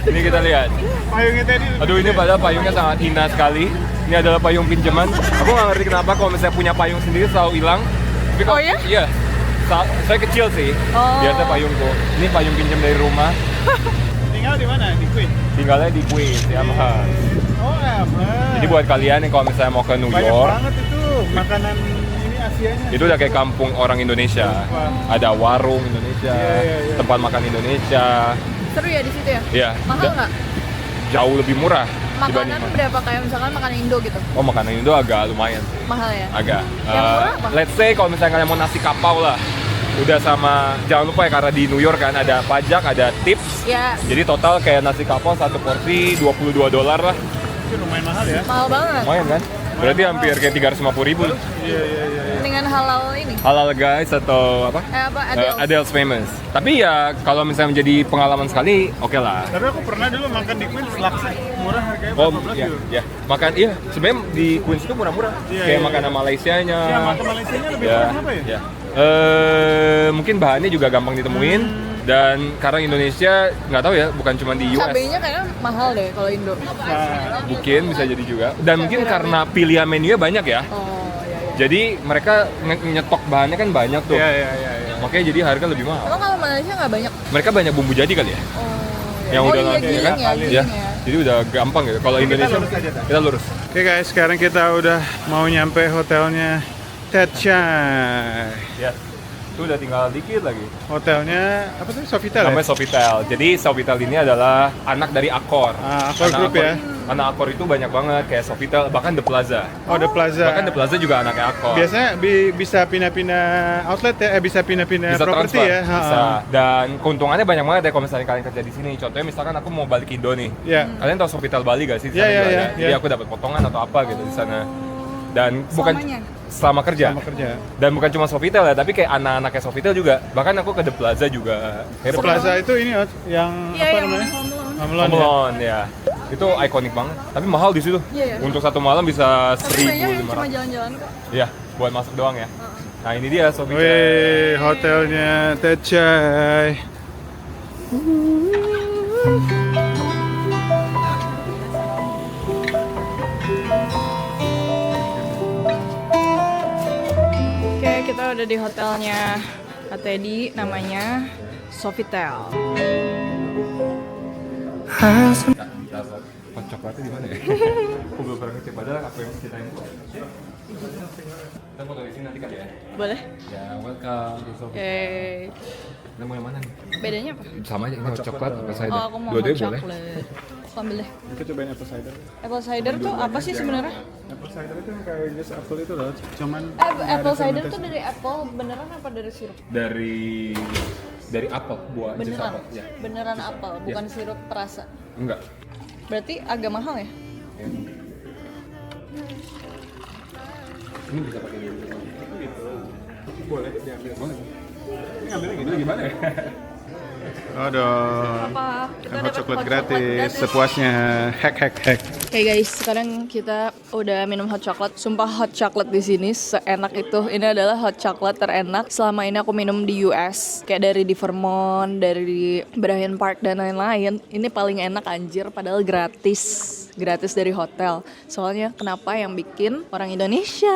Ini kita lihat. Payungnya tadi. Aduh, ini padahal payungnya sangat hina sekali. Ini adalah payung pinjaman. Aku nggak ngerti kenapa kalau misalnya punya payung sendiri selalu hilang. Tapi kalau, Oh ya? Iya. Saya kecil sih. Oh. Biasa payungku. Ini payung pinjam dari rumah. Ini tinggal di mana? Di Queens? Tinggalnya di Queens, di Amherst. Oh, Amherst. Jadi buat kalian yang kalau misalnya mau ke New banyak York, banget itu makanan ini Asianya. itu udah kayak kampung orang Indonesia. Wah. Ada warung Indonesia, Iya. tempat makan Indonesia. Seru ya di situ ya? Iya. Mahal nggak? Jauh lebih murah Makanan dibanding. berapa kayak misalkan makanan Indo gitu? Oh, makanan Indo agak lumayan sih. Mahal ya? Agak. Yang murah apa? Let's say kalau misalnya kalian mau nasi kapau lah. Udah sama, jangan lupa ya karena di New York kan ada pajak, ada tips. Ya, Jadi total kayak nasi kapau satu porsi $22 lah. Itu lumayan mahal ya. mahal banget. Lumayan kan? Berarti hampir kayak 350.000. Iya. Dengan halal ini. Halal guys atau apa? Apa? Adele. Adele's Famous. Tapi ya kalau misalnya menjadi pengalaman sekali, oke lah. Tapi aku pernah dulu makan di Queens laksa murah harganya Oh 14 iya, euro. ya. Makan iya, sebenarnya di Queens itu murah-murah. Iya, Kayak iya. makanan Malaysianya. Ya, makan Malaysianya lebih Ya, murah kenapa ya? ya. Mungkin bahannya juga gampang ditemuin dan karena Indonesia nggak tahu ya, bukan cuma di US. Cabenya kayaknya mahal deh kalau Indo. Mungkin bisa jadi juga. Dan mungkin karena pilihan menunya banyak ya. Oh, iya. Jadi mereka nyetok bahannya kan banyak tuh. Iya. Makanya jadi harga lebih mahal. Emang kalau Malaysia nggak banyak? Mereka banyak bumbu jadi kali ya. Yang Oh udah iya, langsung giling kan? ya, giling ya. Jadi udah gampang gitu. Kalau Indonesia lurus aja, Tak? kita lurus. Oke guys, sekarang kita udah mau nyampe hotelnya Tetchai. Ya. Itu udah tinggal dikit lagi. Hotelnya apa tuh? Sofitel ya? Namanya Sofitel. Jadi Sofitel ini adalah anak dari Accor. Accor Group ya? Anak Accor itu banyak banget kayak Sofitel, bahkan The Plaza. Oh, The Plaza. Bahkan The Plaza juga anaknya Accor. Biasanya bisa pindah-pindah outlet ya? Bisa pindah-pindah Bisa properti transfer, ya? bisa. Dan keuntungannya banyak banget ya kalau misalnya kalian kerja di sini. Contohnya misalkan aku mau balik Indo nih. Iya. Kalian tahu Sofitel Bali gak sih? Di Iya, sana iya, juga iya, ada. Jadi iya. aku dapat potongan atau apa gitu di sana. Dan bukan selama kerja. Sama kerja. Dan bukan cuma Sofitel ya, tapi kayak anak-anaknya Sofitel juga. Bahkan aku ke The Plaza juga. The Plaza itu ini Ot, yang Iya, apa yang namanya? Home Home Home Alone ya? Alone, ya. Itu ikonik banget. Tapi mahal di situ. Iya, iya. Untuk satu malam bisa Tapi banyak yang cuma 1.500. jalan-jalan kok. Iya, buat masuk doang ya. Nah, ini dia Sofitel. Wih, hotelnya Tetchai. Oke, kita udah di hotelnya Kak Teddy, namanya Sofitel. Hot coklatnya di mana ya? Aku belum pernah ngecek padahal apa yang kita ini. Kita foto di sini nanti kali ya. Boleh? Ya, welcome to Sofitel. Oke. Kita mau yang mana nih? Bedanya apa? Sama aja, ini hot coklat apa cider? Oh, aku mau hot Dua-duanya boleh. chocolate. Aku ambil deh. Kita cobain apple cider. Apple cider tuh apa sih sebenarnya? Apple cider itu yang kayak jus apple itu loh. Cuman Apple cider tuh dari apple beneran apa dari sirup? Dari apel, buah jus Beneran. apel. Ya. Beneran apel, bukan sirup perasa. Enggak. Berarti agak mahal ya? Ini bisa pakai dulu. boleh diambil. Boleh. Ini ngambilnya gimana ya? Aduh. Apa? Kita Hot dapat chocolate gratis, sepuasnya. Hack. Oke guys, sekarang kita udah minum hot chocolate. Sumpah hot chocolate di sini seenak itu. Ini adalah hot chocolate terenak selama ini aku minum di US. Kayak dari di Vermont, dari Bryant Park dan lain-lain. Ini paling enak anjir, padahal gratis. Gratis dari hotel. Soalnya kenapa yang bikin orang Indonesia?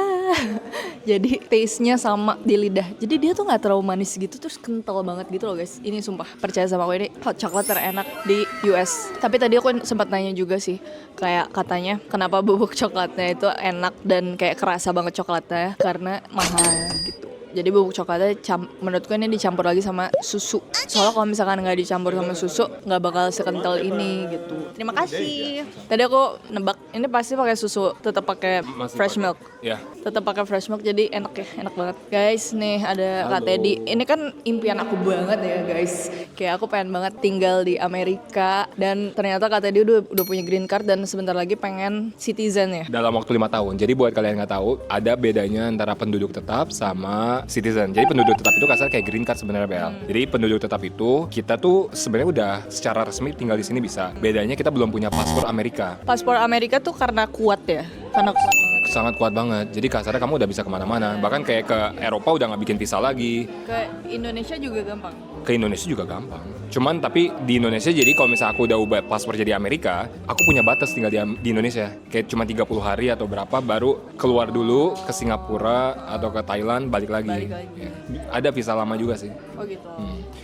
Jadi taste-nya sama di lidah. Jadi dia tuh nggak terlalu manis gitu, terus kental banget gitu loh guys. Ini sumpah, percaya sama aku, ini hot chocolate terenak di US. Tapi tadi aku sempat nanya juga sih, kayak katanya kenapa bubuk coklatnya itu enak dan kayak kerasa banget coklatnya, karena mahal gitu. Jadi bubuk coklatnya menurutku ini dicampur lagi sama susu. Soalnya kalau misalkan nggak dicampur sama susu nggak bakal sekental ini gitu. Terima kasih. Tadi aku nebak ini pasti pakai susu, tetap pakai fresh milk. Ya. Tetap pakai fresh milk, jadi enak ya, enak banget. Guys, nih ada Kak Teddy. Ini kan impian aku banget ya guys. Kayak aku pengen banget tinggal di Amerika, dan ternyata Kak Teddy udah punya green card dan sebentar lagi pengen citizen ya. Dalam waktu 5 tahun. Jadi buat kalian nggak tahu, ada bedanya antara penduduk tetap sama citizen. Jadi penduduk tetap itu kasar kayak green card sebenarnya, Bel. Jadi penduduk tetap itu kita tuh sebenarnya udah secara resmi tinggal di sini bisa. Bedanya kita belum punya paspor Amerika. Paspor Amerika tuh karena kuat ya, karena kuat banget. Sangat kuat banget. Jadi kasarnya kamu udah bisa kemana-mana. Bahkan kayak ke Eropa udah nggak bikin visa lagi. Ke Indonesia juga gampang. Ke Indonesia juga gampang. Cuman tapi di Indonesia jadi kalau misalnya aku udah ubah paspor jadi Amerika, aku punya batas tinggal di Indonesia. Kayak cuma 30 hari atau berapa baru keluar dulu ke Singapura atau ke Thailand balik lagi. Ya. Ada visa lama juga sih. Oh gitu.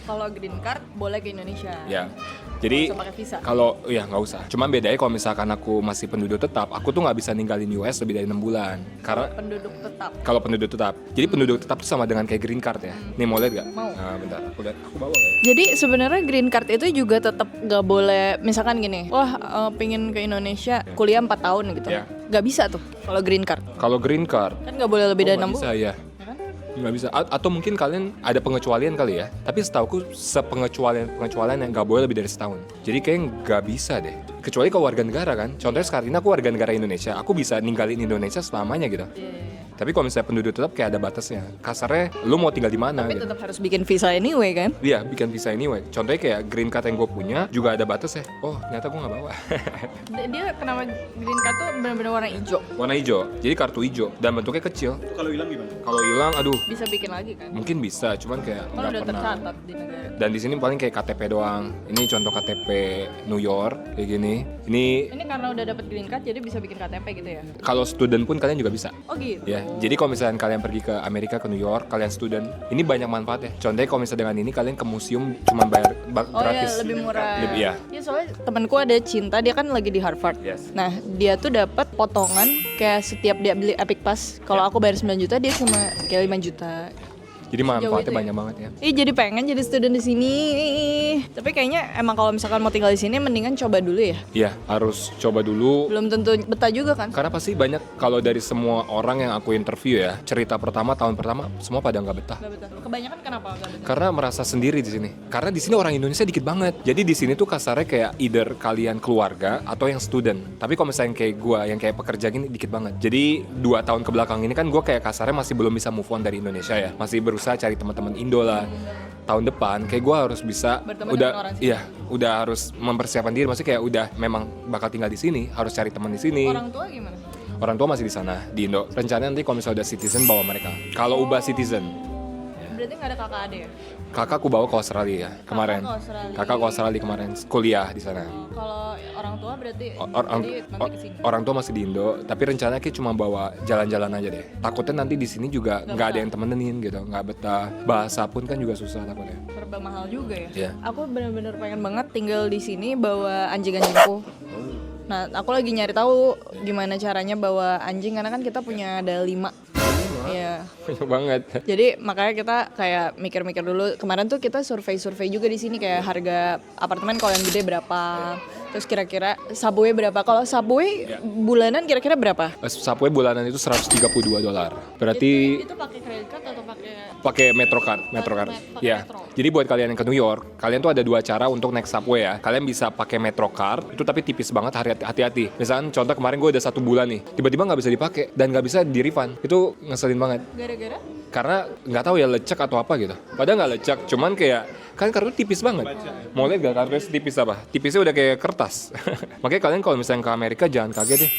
Kalau green card boleh ke Indonesia. Ya. Jadi Nggak usah pakai visa. kalau ya nggak usah. Cuman bedanya kalau misalkan aku masih penduduk tetap, aku tuh nggak bisa ninggalin US lebih dari 6 bulan. Karena Penduduk tetap. kalau penduduk tetap. Jadi penduduk tetap tuh sama dengan kayak green card ya. Nih mau lihat gak? Mau. Nah, bentar. Aku bawa ya. Jadi sebenarnya green card itu juga tetap nggak boleh, misalkan gini, wah pingin ke Indonesia kuliah 4 tahun gitu, Ya. nggak bisa tuh kalau green card, Kalau green card kan nggak boleh lebih dari 6 bisa bulan. ya. Nggak bisa. Atau mungkin kalian ada pengecualian kali ya. Tapi setauku sepengecualian yang nggak boleh lebih dari setahun. Jadi kayaknya nggak bisa deh. Kecuali kalau warga negara kan. Contohnya sekarang ini aku warga negara Indonesia. Aku bisa ninggalin Indonesia selamanya gitu. Tapi kalau misalnya penduduk tetap kayak ada batasnya. Kasarnya lu mau tinggal di mana Tapi gitu. tetap harus bikin visa anyway kan? Iya, bikin visa anyway. Contohnya kayak green card yang gue punya juga ada batas ya. Oh, ternyata gue nggak bawa. Dia kenapa green card tuh benar-benar warna hijau? Warna hijau. Jadi kartu hijau dan bentuknya kecil. Kalau hilang gimana? Kalau hilang, aduh, Bisa bikin lagi kan? mungkin bisa. Cuman kayak Kan nggak udah pernah. tercatat di negara. Dan di sini paling kayak KTP doang. Ini contoh KTP New York kayak gini. Ini karena udah dapat green card jadi bisa bikin KTP gitu ya? Kalau student pun kalian juga bisa. Oh gitu. Ya, jadi kalau misalnya kalian pergi ke Amerika, ke New York, kalian student, ini banyak manfaatnya. Contohnya kalau misalnya dengan ini kalian ke museum cuma bayar Oh ya, gratis. lebih murah. Iya. Ya soalnya temanku ada Cinta, dia kan lagi di Harvard. Yes. Nah, dia tuh dapat potongan kayak setiap dia beli Epic Pass. Kalau aku bayar 9 juta, dia cuma kayak 5 juta. Jadi manfaatnya itu ya? banyak banget ya. Jadi pengen jadi student di sini. Tapi kayaknya emang kalau misalkan mau tinggal di sini mendingan coba dulu ya. Iya, harus coba dulu. Belum tentu betah juga kan? Karena pasti banyak kalau dari semua orang yang aku interview ya, cerita pertama tahun pertama semua pada nggak betah. Gak betah. Kebanyakan kenapa gak betah? Karena merasa sendiri di sini. Karena di sini orang Indonesia dikit banget. Jadi di sini tuh kasarnya kayak either kalian keluarga atau yang student. Tapi kalau misalnya yang kayak gua, yang kayak pekerja gini dikit banget. Jadi 2 tahun ke belakang ini kan gua kayak kasarnya masih belum bisa move on dari Indonesia ya. Masih berusaha cari teman-teman Indo lah. Tahun depan kayak gua harus bisa Berteman dengan orang sini. iya, udah harus mempersiapkan diri. Maksudnya kayak udah memang bakal tinggal di sini, harus cari teman di sini. Orang tua gimana? Orang tua masih di sana di Indo. Rencananya nanti kalau misalnya udah citizen bawa mereka. Kalau ubah citizen, Berarti gak ada kakak adik ya? kakak aku bawa ke Australia kemarin. ke Australia. Kakak ke Australia kemarin kuliah di sana. Kalau orang tua berarti Orang jadi nanti kesini. orang tua masih di Indo, tapi rencananya kayak cuma bawa jalan-jalan aja deh. Takutnya nanti di sini juga nggak ada yang temenin gitu, nggak betah. Bahasa pun kan juga susah takutnya. Serba mahal juga ya. Iya. Aku bener-bener pengen banget tinggal di sini bawa anjing-anjingku. Nah, aku lagi nyari tahu gimana caranya bawa anjing karena kan kita punya ada 5. Iya. Banyak banget. Jadi makanya kita kayak mikir-mikir dulu. Kemarin tuh kita survei juga di sini kayak harga apartemen kalau yang gede berapa. Terus kira-kira Subway berapa? Kalau Subway bulanan kira-kira berapa? Subway bulanan itu $132. Berarti Itu pakai credit card atau pakai pakai Metrocard. Pakai Ya. Metro. Jadi buat kalian yang ke New York, kalian tuh ada 2 cara untuk naik subway ya. Kalian bisa pakai Metrocard, itu tapi tipis banget, hati-hati. Misalkan contoh kemarin gue udah 1 bulan nih, tiba-tiba nggak bisa dipakai dan nggak bisa di refund. Itu ngeselin banget. gara-gara? Karena nggak tahu ya lecek atau apa gitu. Padahal nggak lecek, cuman kayak kan kartu tipis banget. Mau lihat gak kartu tipis apa? Tipisnya udah kayak kertas. Makanya kalian kalau misalnya ke Amerika jangan kaget deh.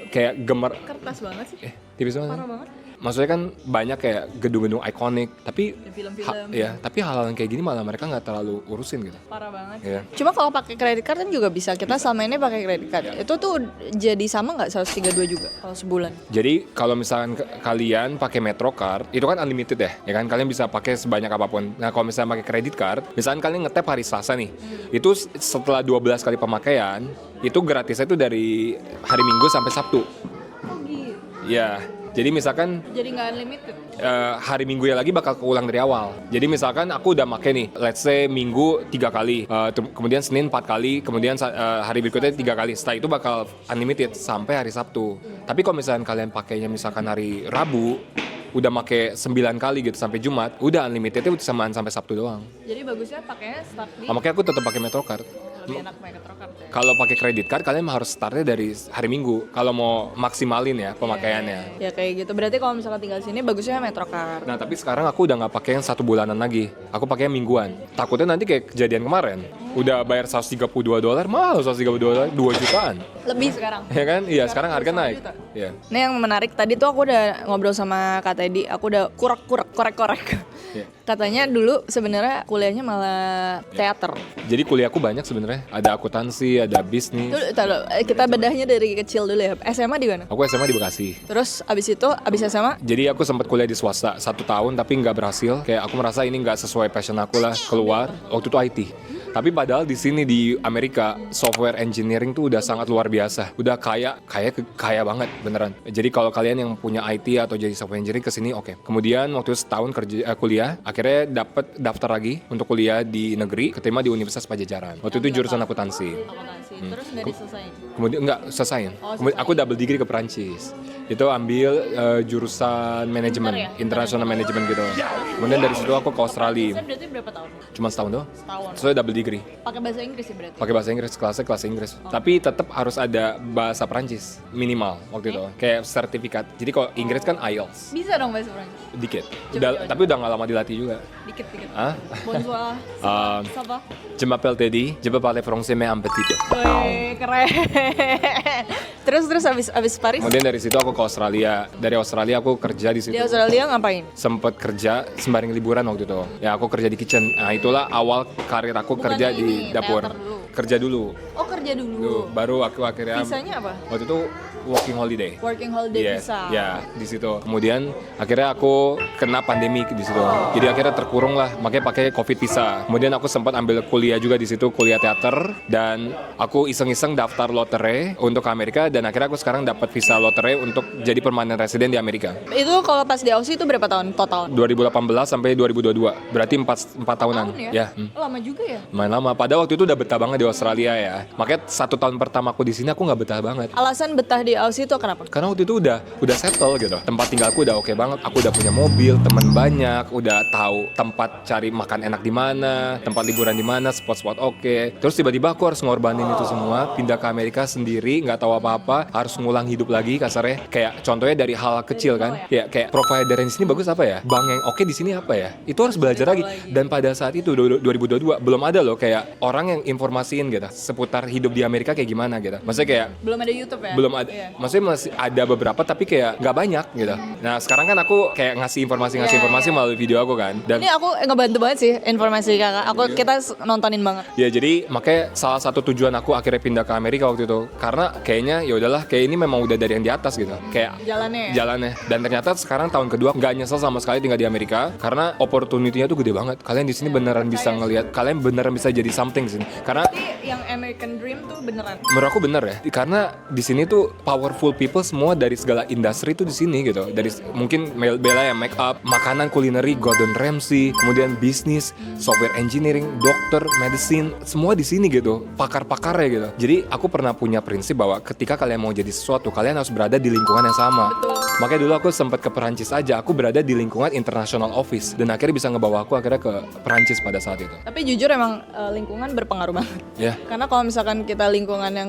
Kayak gemer. Kertas banget sih. Tipis banget. Parah banget. Maksudnya kan banyak kayak gedung-gedung ikonik, tapi Di film-film. tapi hal-hal yang kayak gini malah mereka nggak terlalu urusin gitu. Parah banget. Iya. Cuma kalau pakai credit card kan juga bisa. Kita selama ini pakai credit card. Itu tuh jadi sama nggak 132 juga kalau sebulan? Jadi kalau misalkan kalian pakai Metrocard, itu kan unlimited ya kan kalian bisa pakai sebanyak apapun. Nah kalau misalnya pakai credit card, misalkan kalian ngetap hari Selasa nih, itu setelah 12 kali pemakaian, itu gratisnya itu dari hari Minggu sampai Sabtu. Oh gitu. Ya, jadi misalkan Jadi nggak unlimited. hari Minggu ya lagi bakal keulang dari awal. Jadi misalkan aku udah make nih, let's say Minggu 3 kali, kemudian Senin 4 kali, kemudian hari berikutnya 3 kali. Setelah itu bakal unlimited sampai hari Sabtu. Tapi kalau misalkan kalian pakainya misalkan hari Rabu, udah make 9 kali gitu sampai Jumat, udah unlimitednya samaan sampai Sabtu doang. Jadi bagusnya pakainya start di Makanya aku tetap pakai Metrocard. lebih enak pakai Metrocard ya. Kalau pakai credit card kalian harus startnya dari hari Minggu. Kalau mau maksimalin ya pemakaiannya. Ya kayak gitu. Berarti kalau misalkan tinggal sini bagusnya Metrocard. Nah tapi sekarang aku udah nggak pakai yang 1 bulanan lagi. Aku pakai yang mingguan. Takutnya nanti kayak kejadian kemarin. udah bayar $132, mahal $132, 2 jutaan. Lebih sekarang. Ya kan? Iya, sekarang harga naik. Iya. Nah yang menarik tadi tuh aku udah ngobrol sama Kak Teddy, aku udah korek. Iya. Katanya dulu sebenarnya kuliahnya malah teater. Jadi kuliahku banyak sebenarnya. Ada akuntansi, ada bisnis. Kita bedahnya dari kecil dulu ya. SMA di mana? Aku SMA di Bekasi. Terus abis SMA? Jadi aku sempat kuliah di swasta 1 tahun tapi nggak berhasil. Kayak aku merasa ini nggak sesuai passion aku lah, keluar. Waktu itu IT. Tapi padahal di sini di Amerika software engineering tuh udah sangat luar biasa. Udah kaya banget beneran. Jadi kalau kalian yang punya IT atau jadi software engineering kesini oke. Kemudian waktu itu setahun kuliah, akhirnya dapat daftar lagi untuk kuliah di negeri, keterima di Universitas Pajajaran. Waktu itu jurusan akuntansi. Terus nggak diselesain? Kemudian enggak selesai. Kemudian aku double degree ke Perancis. Itu ambil jurusan manajemen, international management gitu. Kemudian dari situ aku ke Australia. Berarti berapa tahun? Cuma setahun doang. Setahun. So double degree. Pakai bahasa Inggris ya berarti? Pakai bahasa Inggris, kelas Inggris. Tapi tetap harus ada bahasa Perancis minimal waktu itu. Kayak sertifikat. Jadi kalau Inggris kan IELTS. Bisa dong bahasa Perancis? Dikit. Tapi udah nggak lama dilatih juga. Dikit. Ah? Bonsoir. Ça va? Je m'appelle Teddy. Je peux parler français mais un petit peu. Wih, keren. Terus abis Paris? Kemudian dari situ aku ke Australia. Dari Australia aku kerja di situ. Di Australia ngapain? Sempet kerja sembari liburan waktu itu. Ya aku kerja di kitchen. Nah itulah awal karir aku kerja di dapur. Kerja dulu. Oh kerja dulu. Baru aku akhirnya. Visanya apa? Waktu itu working holiday. Working holiday visa. Ya di situ. Kemudian akhirnya aku kena pandemi di situ. Jadi akhirnya terkurung lah. Makanya pakai COVID visa. Kemudian aku sempat ambil kuliah juga di situ, kuliah teater. Dan aku iseng-iseng daftar lotre untuk ke Amerika. Dan akhirnya aku sekarang dapat visa lotre untuk jadi permanent resident di Amerika. Itu kalau pas di Aussie itu berapa tahun total? 2018 sampai 2022. Berarti 4 tahunan. Tahun ya? Ya. Lama juga ya? Lumayan lama. Pada waktu itu udah betah banget di Australia ya. Makanya 1 tahun pertama aku di sini aku nggak betah banget. Alasan betah di Aussie itu kenapa? Karena waktu itu udah settle gitu. Tempat tinggalku udah oke banget. Aku udah punya mobil, teman banyak, udah tahu tempat cari makan enak di mana, tempat liburan di mana, spot-spot oke. Terus tiba-tiba aku harus ngorbanin itu semua, pindah ke Amerika sendiri, nggak tahu apa-apa, harus ngulang hidup lagi kasarnya. Kayak contohnya dari hal kecil kan. Ya kayak provider di sini bagus apa ya? Bank yang oke di sini apa ya? Itu harus belajar lagi. Dan pada saat itu 2022 belum ada loh kayak orang yang informasiin gitu seputar hidup di Amerika kayak gimana gitu. Maksudnya kayak belum ada YouTube ya? Belum ada. Iya. Maksudnya masih ada beberapa tapi kayak nggak banyak gitu. Nah sekarang kan aku kayak ngasih informasi melalui video aku kan. Dan ini aku ngebantu banget sih informasi kakak. Kita nontonin banget. ya jadi makanya salah satu tujuan aku akhirnya pindah ke Amerika waktu itu karena kayaknya ya udahlah kayak ini memang udah dari yang di atas gitu. Kayak jalannya. Dan ternyata sekarang tahun kedua nggak nyesel sama sekali tinggal di Amerika karena opportunity-nya tuh gede banget. Kalian di sini beneran bisa ngelihat, kalian beneran bisa jadi something di sini. Karena yang American Dream tuh beneran. Menurut aku bener ya, karena di sini tuh powerful people semua dari segala industri tuh di sini gitu. Dari mungkin Bella yang make up, makanan, kulineri, Gordon Ramsay, kemudian bisnis, software engineering, dokter, medicine, semua di sini gitu. Pakar-pakarnya gitu. Jadi aku pernah punya prinsip bahwa ketika kalian mau jadi sesuatu, kalian harus berada di lingkungan yang sama. Betul. Makanya dulu aku sempat ke Perancis aja, aku berada di lingkungan international office dan akhirnya bisa ngebawa aku akhirnya ke Perancis pada saat itu. Tapi jujur emang lingkungan berpengaruh banget. Ya. Karena kalau misalkan kita lingkungannya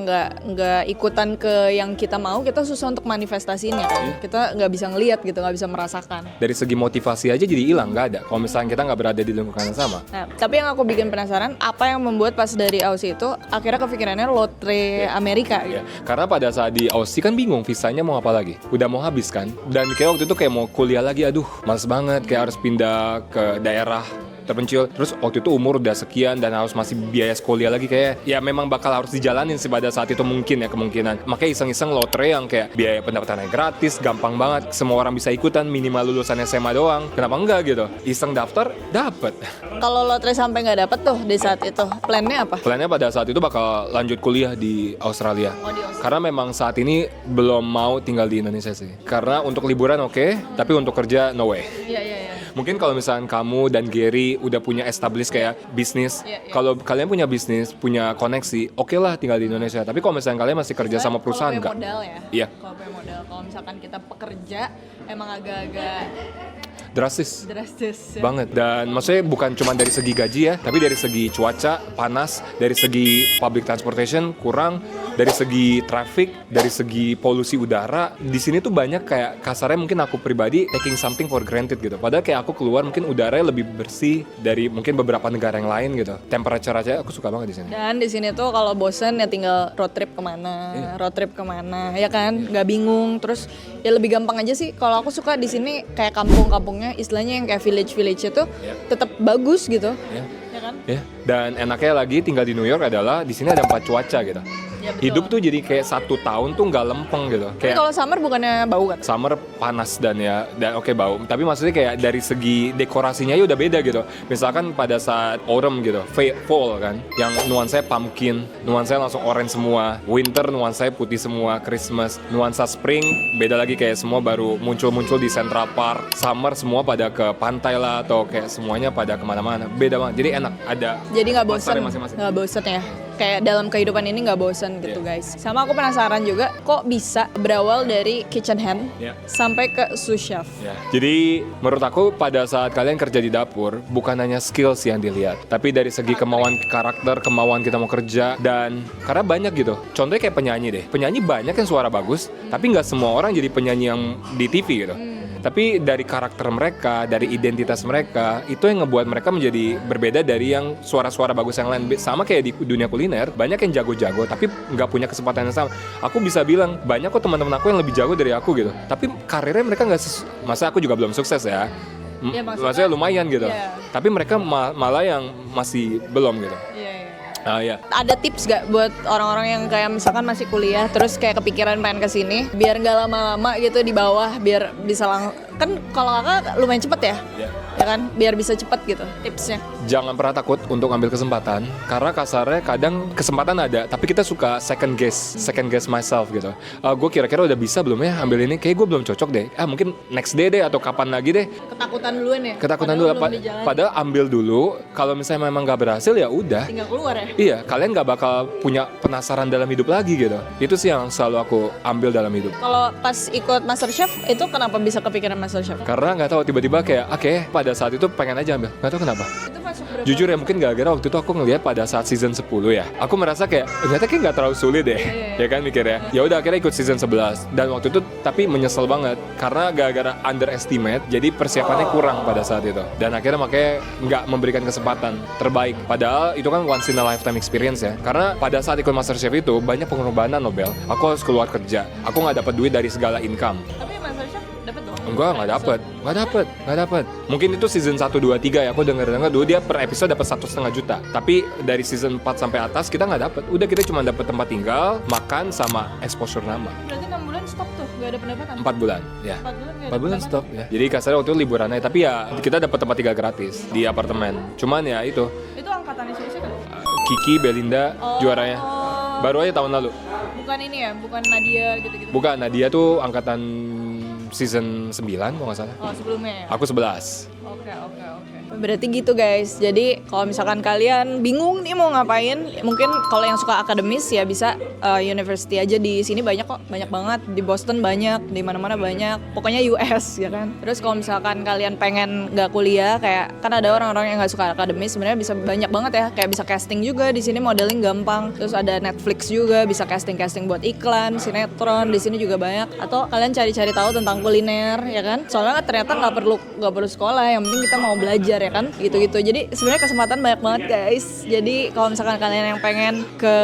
nggak ikutan ke yang kita mau, kita susah untuk manifestasinya kan. Kita nggak bisa ngelihat gitu, nggak bisa merasakan. Dari segi motivasi aja jadi hilang, nggak ada. Kalau misalnya kita nggak berada di lingkungan yang sama. Nah, tapi yang aku bikin penasaran, apa yang membuat pas dari Aussie itu akhirnya kepikirannya lotre Amerika gitu. Karena pada saat di Aussie kan bingung visanya mau apa lagi. Udah mau habis kan. Dan kayak waktu itu kayak mau kuliah lagi, aduh males banget. Kayak harus pindah ke daerah terpencil. Terus waktu itu umur udah sekian dan harus masih biaya kuliah lagi kayak ya memang bakal harus dijalanin sih pada saat itu mungkin ya kemungkinan. Makanya iseng-iseng lotre yang kayak biaya pendapatannya gratis, gampang banget. Semua orang bisa ikutan, minimal lulusan SMA doang. Kenapa enggak gitu? Iseng daftar, dapet. Kalau lotre sampai nggak dapet tuh di saat itu, plannya apa? Plannya pada saat itu bakal lanjut kuliah di Australia. Karena memang saat ini belum mau tinggal di Indonesia sih. Karena untuk liburan oke, tapi untuk kerja no way. Iya. Mungkin kalau misalnya kamu dan Gary udah punya establish kayak bisnis, kalau kalian punya bisnis, punya koneksi, oke lah tinggal di Indonesia. Tapi kalau misalnya kalian masih kerja sama perusahaan kalau enggak? modal ya. Iya. Kalau punya modal, kalau misalkan kita pekerja emang agak-agak drastis. Drastis. Ya. Banget. Dan maksudnya bukan cuma dari segi gaji ya, tapi dari segi cuaca panas, dari segi public transportation kurang, dari segi traffic, dari segi polusi udara. Di sini tuh banyak kayak kasarnya mungkin aku pribadi taking something for granted gitu. Padahal kayak aku keluar mungkin udaranya lebih bersih dari mungkin beberapa negara yang lain gitu. Temperature aja aku suka banget di sini. Dan di sini tuh kalau bosen ya tinggal road trip kemana, ya kan, nggak bingung. Terus ya lebih gampang aja sih. Kalau aku suka di sini kayak kampung-kampungnya, istilahnya yang kayak village itu tetap bagus gitu. Ya kan? Ya. Dan enaknya lagi tinggal di New York adalah di sini ada 4 cuaca gitu. Ya, betul. Hidup tuh jadi kayak 1 tahun tuh nggak lempeng gitu. Tapi Kayak kalau summer bukannya bau kan? summer panas dan oke bau. Tapi maksudnya kayak dari segi dekorasinya ya udah beda gitu. Misalkan pada saat autumn gitu, fall kan, yang nuansanya pumpkin, nuansanya langsung orange semua. Winter nuansanya putih semua. Christmas, nuansa spring beda lagi kayak semua baru muncul-muncul di Central Park. Summer semua pada ke pantai lah atau kayak semuanya pada kemana-mana. Beda banget. Jadi enak ada. Jadi nggak bosan, pasarnya masing-masing. nggak bosan ya. Kayak dalam kehidupan ini nggak bosan gitu guys. Sama aku penasaran juga, kok bisa berawal dari kitchen hand sampai ke sous chef. Ya. Jadi menurut aku pada saat kalian kerja di dapur bukan hanya skills yang dilihat, tapi dari segi kemauan karakter, kemauan kita mau kerja dan karena banyak gitu. Contohnya kayak penyanyi deh. Penyanyi banyak yang suara bagus, tapi nggak semua orang jadi penyanyi yang di TV gitu. Tapi dari karakter mereka, dari identitas mereka, itu yang ngebuat mereka menjadi berbeda dari yang suara-suara bagus yang lain. Sama kayak di dunia kuliner, banyak yang jago-jago, tapi nggak punya kesempatan yang sama. Aku bisa bilang, banyak kok teman-teman aku yang lebih jago dari aku gitu. Tapi karirnya mereka nggak masa aku juga belum sukses ya. Ya, maksudnya lumayan gitu. Iya. Tapi mereka malah yang masih belum gitu. Ya. Ada tips gak buat orang-orang yang kayak misalkan masih kuliah terus kayak kepikiran pengen kesini biar nggak lama-lama gitu di bawah, biar bisa kan kalau kakak lumayan cepet ya kan, biar bisa cepet gitu tipsnya. Jangan pernah takut untuk ambil kesempatan, karena kasarnya kadang kesempatan ada, tapi kita suka second guess myself gitu. Gue kira-kira udah bisa belum ya ambil ini, kayak gue belum cocok deh. Mungkin next day deh atau kapan lagi deh. Ketakutan duluan ya. Ketakutan dulu. Padahal ambil dulu. Kalau misalnya memang nggak berhasil ya udah. Tinggal keluar ya. Iya, kalian nggak bakal punya penasaran dalam hidup lagi gitu. Itu sih yang selalu aku ambil dalam hidup. Kalau pas ikut MasterChef itu kenapa bisa kepikiran MasterChef? Karena nggak tahu tiba-tiba kayak pada saat itu pengen aja ambil, nggak tahu kenapa. Itu masuk berapa? Jujur ya mungkin gara-gara waktu itu aku ngeliat pada saat season 10 ya, aku merasa kayak ternyata kayak nggak terlalu sulit deh, ya kan mikirnya. Ya udah akhirnya ikut season 11 dan waktu itu tapi menyesal banget karena gara-gara underestimate, jadi persiapannya kurang pada saat itu dan akhirnya makanya nggak memberikan kesempatan terbaik. Padahal itu kan once in a lifetime experience ya. Karena pada saat ikut MasterChef itu banyak pengorbanan Nobel. Aku harus keluar kerja, aku nggak dapat duit dari segala income. Tapi MasterChef dapat dong? Enggak, nggak dapet. Mungkin itu season 1, 2, 3 ya. Aku denger dulu dia per episode dapat 1,5 juta. Tapi dari season 4 sampai atas kita nggak dapet. Udah kita cuma dapat tempat tinggal, makan sama exposure nama. Berarti 6 bulan stop tuh, nggak ada pendapatan? 4 bulan, ya. 4 bulan stop ya. Jadi kasarnya waktu itu liburannya, tapi ya kita dapat tempat tinggal gratis di apartemen. Cuman ya itu. Itu angkatannya siapa kan? Kiki, Belinda juaranya. Baru aja tahun lalu. Bukan ini ya, bukan Nadia gitu-gitu. Bukan, Nadia tuh angkatan season 9 kalau nggak salah. Oh, sebelumnya ya? Aku 11. Oke. Berarti gitu guys. Jadi kalau misalkan kalian bingung nih mau ngapain, mungkin kalau yang suka akademis ya bisa university aja. Di sini banyak kok, banyak banget. Di Boston banyak, di mana-mana banyak. Pokoknya US ya kan. Terus kalau misalkan kalian pengen nggak kuliah, kayak kan ada orang-orang yang nggak suka akademis, sebenarnya bisa banyak banget ya. Kayak bisa casting juga di sini, modeling gampang. Terus ada Netflix juga, bisa casting buat iklan, sinetron. Di sini juga banyak. Atau kalian cari-cari tahu tentang kuliner ya kan. Soalnya ternyata nggak perlu sekolah, yang penting kita mau belajar ya kan, gitu-gitu. Jadi sebenarnya kesempatan banyak banget guys. Jadi kalau misalkan kalian yang pengen ke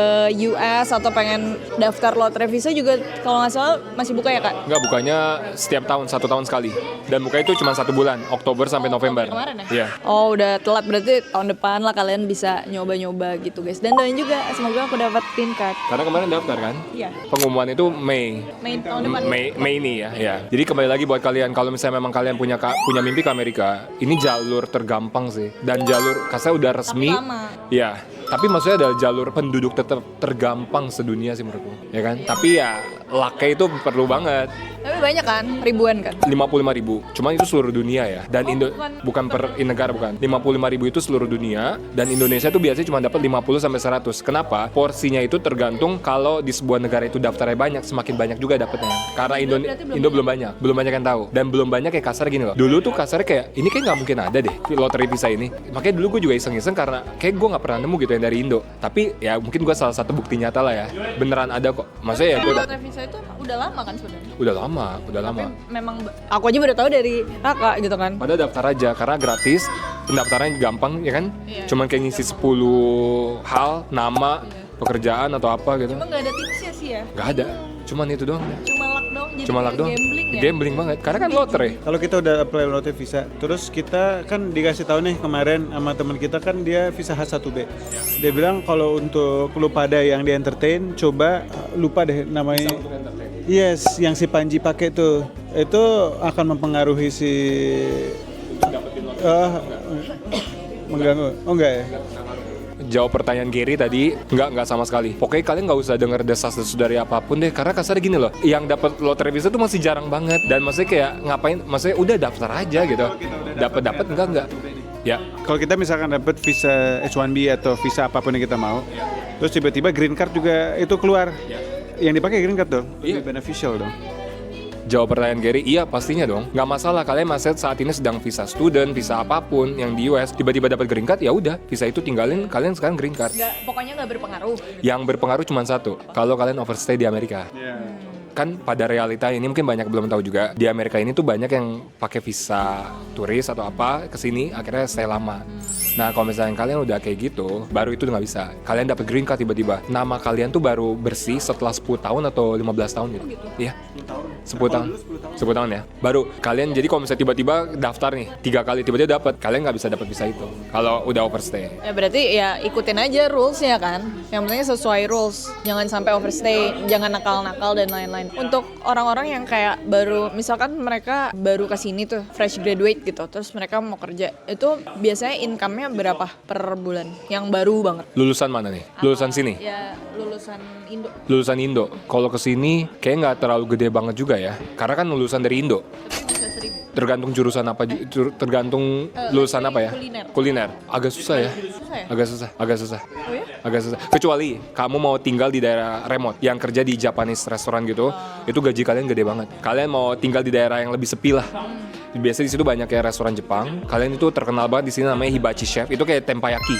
US atau pengen daftar lotre visa juga kalau nggak salah masih buka ya kak? Nggak, bukanya setiap tahun, 1 tahun sekali. Dan buka itu cuma 1 bulan, Oktober sampai November. Kemarin ya? Iya. Oh udah telat, berarti tahun depan lah kalian bisa nyoba-nyoba gitu guys. Dan doain juga semoga aku dapat pin card. Karena kemarin daftar kan? Iya. Pengumuman itu Mei Tahun depan. Mei ini ya. Jadi kembali lagi buat kalian, kalau misalnya memang kalian punya mimpi ke Amerika, ini jalur tergampang sih. Dan jalur kasar udah resmi. Tapi lama. Ya, Tapi maksudnya ada jalur penduduk tergampang sedunia sih menurutku, ya kan? Tapi ya luck-nya itu perlu banget. Tapi banyak kan, ribuan kan. 55.000, cuman itu seluruh dunia ya. Dan bukan per negara, bukan. 55.000 itu seluruh dunia, dan Indonesia tuh biasanya cuma dapat 50 sampai 100. Kenapa? Porsinya itu tergantung kalau di sebuah negara itu daftarnya banyak, semakin banyak juga dapatnya. Karena Indo belum banyak yang tahu. Dan belum banyak kayak kasar gini loh. Dulu tuh kasarnya kayak ini kayak nggak mungkin ada deh lotre visa ini. Makanya dulu gue juga iseng-iseng karena kayak gue nggak pernah nemu gitu yang dari Indo. Tapi ya mungkin gue salah satu bukti nyata lah ya. Beneran ada kok. Maksudnya ya gue Lotre visa itu udah lama kan sebenarnya. udah lama. Memang aku aja baru tahu dari kakak gitu kan. Pada daftar aja karena gratis, pendaftarannya gampang ya kan? Iya. Cuman kayak ngisi 10 hal, nama, pekerjaan atau apa gitu. Cuma nggak ada tipsnya sih ya. Nggak ada, cuman itu doang. Cuma luck doang. Jadi Cuma luck kayak doang. Gambling ya. Gambling banget, karena kan lotre. Kalau kita udah apply lotre visa, terus kita kan dikasih tahu nih kemarin sama teman kita kan dia visa H1B. Dia bilang kalau untuk lu pada yang di entertain, coba lupa deh namanya. Yes, yang si Panji pakai tuh. Itu akan mempengaruhi si mengganggu. Oh enggak ya? Jawab pertanyaan Gary tadi, nggak sama sekali. Pokoknya kalian nggak usah denger desas-desus dari apapun deh, karena kasarnya gini loh, yang dapat lotre visa tuh masih jarang banget, dan maksudnya kayak ngapain, maksudnya udah daftar aja gitu, dapat enggak. Ya, Kalau kita misalkan dapat visa H1B atau visa apapun yang kita mau, terus tiba-tiba green card juga itu keluar, yang dipakai green card dong, lebih beneficial dong. jawab pertanyaan Gary, iya pastinya dong. Nggak masalah kalian masih saat ini sedang visa student, visa apapun yang di US, tiba-tiba dapat green card, ya udah, visa itu tinggalin, kalian sekarang green card. Pokoknya nggak berpengaruh. Yang berpengaruh cuma satu, kalau kalian overstay di Amerika. Kan pada realita ini mungkin banyak belum tahu juga, di Amerika ini tuh banyak yang pakai visa turis atau apa kesini akhirnya stay lama. Nah kalau misalnya kalian udah kayak gitu, baru itu nggak bisa. Kalian dapat green card tiba-tiba, nama kalian tuh baru bersih setelah 10 tahun atau 15 tahun gitu. Iya. 10 tahun ya. Baru kalian, jadi kalau misalnya tiba-tiba daftar nih 3 kali tiba-tiba dapat, kalian nggak bisa dapat visa itu kalau udah overstay. Ya berarti ya ikutin aja rules-nya kan. Yang penting sesuai rules. Jangan sampai overstay, jangan nakal-nakal dan lain-lain. Untuk orang-orang yang kayak baru, misalkan mereka baru kesini tuh, fresh graduate gitu, terus mereka mau kerja, itu biasanya income-nya berapa per bulan? Yang baru banget. Lulusan mana nih? Lulusan sini? Ya lulusan Indo. Lulusan Indo. Kalau kesini kayak nggak terlalu gede banget juga ya, karena kan lulusan dari Indo. Tapi bisa 1.000. Tergantung jurusan apa, tergantung lulusan apa ya? Kuliner. Agak susah ya. Susah ya? Agak susah. Oh ya? Agak susah. Kecuali kamu mau tinggal di daerah remote, yang kerja di Japanese restoran gitu, itu gaji kalian gede banget. Kalian mau tinggal di daerah yang lebih sepi lah. Biasanya di situ banyak kayak restoran Jepang. Kalian itu terkenal banget di sini namanya Hibachi Chef. Itu kayak tempayaki,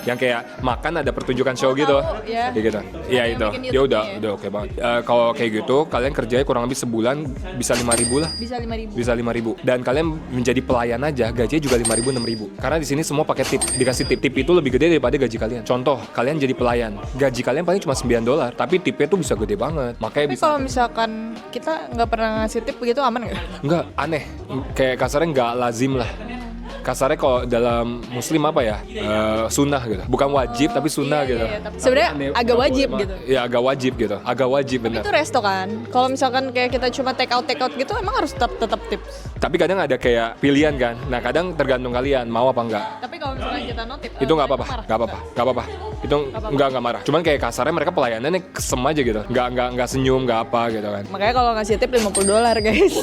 yang kayak makan ada pertunjukan show gitu. ya. Kayak gitu. Iya itu. bikin Dia YouTube-nya ya. udah oke banget. Kalau kayak gitu, kalian kerjanya kurang lebih sebulan bisa 5.000 lah. Bisa 5.000. Bisa 5.000. Dan kalian menjadi pelayan aja, gajinya juga 5.000, 6.000. Karena di sini semua pakai tip. Dikasih tip. Tip itu lebih gede daripada gaji kalian. Contoh, kalian jadi pelayan. Gaji kalian paling cuma $9, tapi tipnya tuh bisa gede banget. Makanya Tapi bisa. kalau misalkan kita nggak pernah ngasih tip begitu aman nggak? Enggak, aneh. Kayak kasarnya nggak lazim lah. Kasarnya kalau dalam muslim apa ya, sunnah gitu, bukan wajib tapi sunnah gitu. Sebenarnya agak wajib gitu. Ya agak wajib gitu, agak wajib bener. Itu resto kan. Kalau misalkan kayak kita cuma take out gitu emang harus tetap tips. Tapi kadang ada kayak pilihan kan. Nah kadang tergantung kalian mau apa enggak. Tapi kalau misalkan kita no tip, Itu nggak apa-apa. Itu nggak marah. Cuman kayak kasarnya mereka pelayanannya kesem aja gitu, nggak senyum, nggak apa gitu kan. Makanya kalau ngasih tip $50 guys,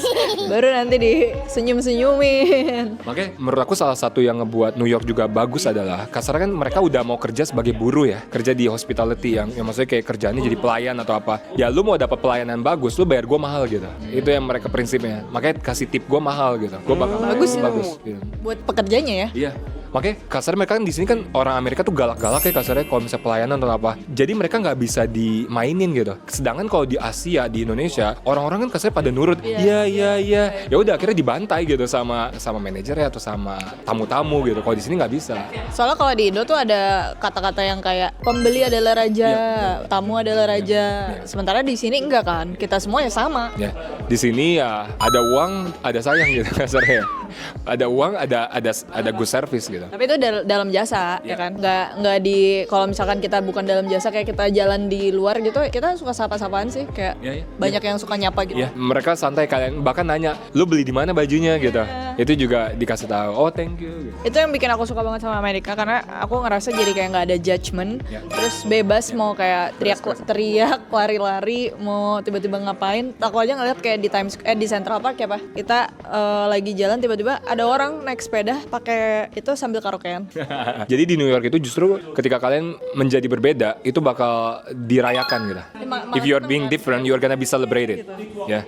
baru nanti disenyum-senyumin. Makanya menurut aku salah satu yang ngebuat New York juga bagus adalah kasarnya kan mereka udah mau kerja sebagai buruh ya, kerja di hospitality yang maksudnya kayak kerjaannya jadi pelayan atau apa. Ya lu mau dapat pelayanan bagus, lu bayar gue mahal gitu. Itu yang mereka prinsipnya. Makanya kasih tip gue mahal gitu. Gue bakal Bagus. gitu. Buat pekerjanya ya. Iya. Makanya kasarnya mereka kan di sini kan orang Amerika tuh galak-galak ya kasarnya kalau misalnya pelayanan atau apa. Jadi mereka nggak bisa dimainin gitu. Sedangkan kalau di Asia, di Indonesia, orang-orang kan kasarnya pada nurut. Iya. Ya udah akhirnya dibantai gitu sama manajernya atau sama tamu-tamu gitu. Kalau di sini nggak bisa. Soalnya kalau di Indo tuh ada kata-kata yang kayak pembeli adalah raja, tamu adalah raja. Sementara di sini enggak kan. Kita semua ya sama. Ya, di sini ya ada uang, ada sayang gitu kasarnya. Ada uang, ada good service gitu. Tapi itu dalam jasa ya kan. Nggak di kalau misalkan kita bukan dalam jasa kayak kita jalan di luar gitu, kita suka sapa-sapaan sih kayak banyak yang suka nyapa gitu. Ya, mereka santai kalian bahkan nanya, "Lu beli di mana bajunya?" gitu. itu juga dikasih tahu, oh thank you. Itu yang bikin aku suka banget sama Amerika karena aku ngerasa jadi kayak nggak ada judgement, terus bebas mau kayak teriak, lari-lari, mau tiba-tiba ngapain. Aku aja ngeliat kayak di Central Park ya Pak, kita lagi jalan tiba-tiba ada orang naik sepeda pakai itu sambil karaokean. Jadi di New York itu justru ketika kalian menjadi berbeda itu bakal dirayakan gitu. If you are being different, you are gonna be celebrated. Ya.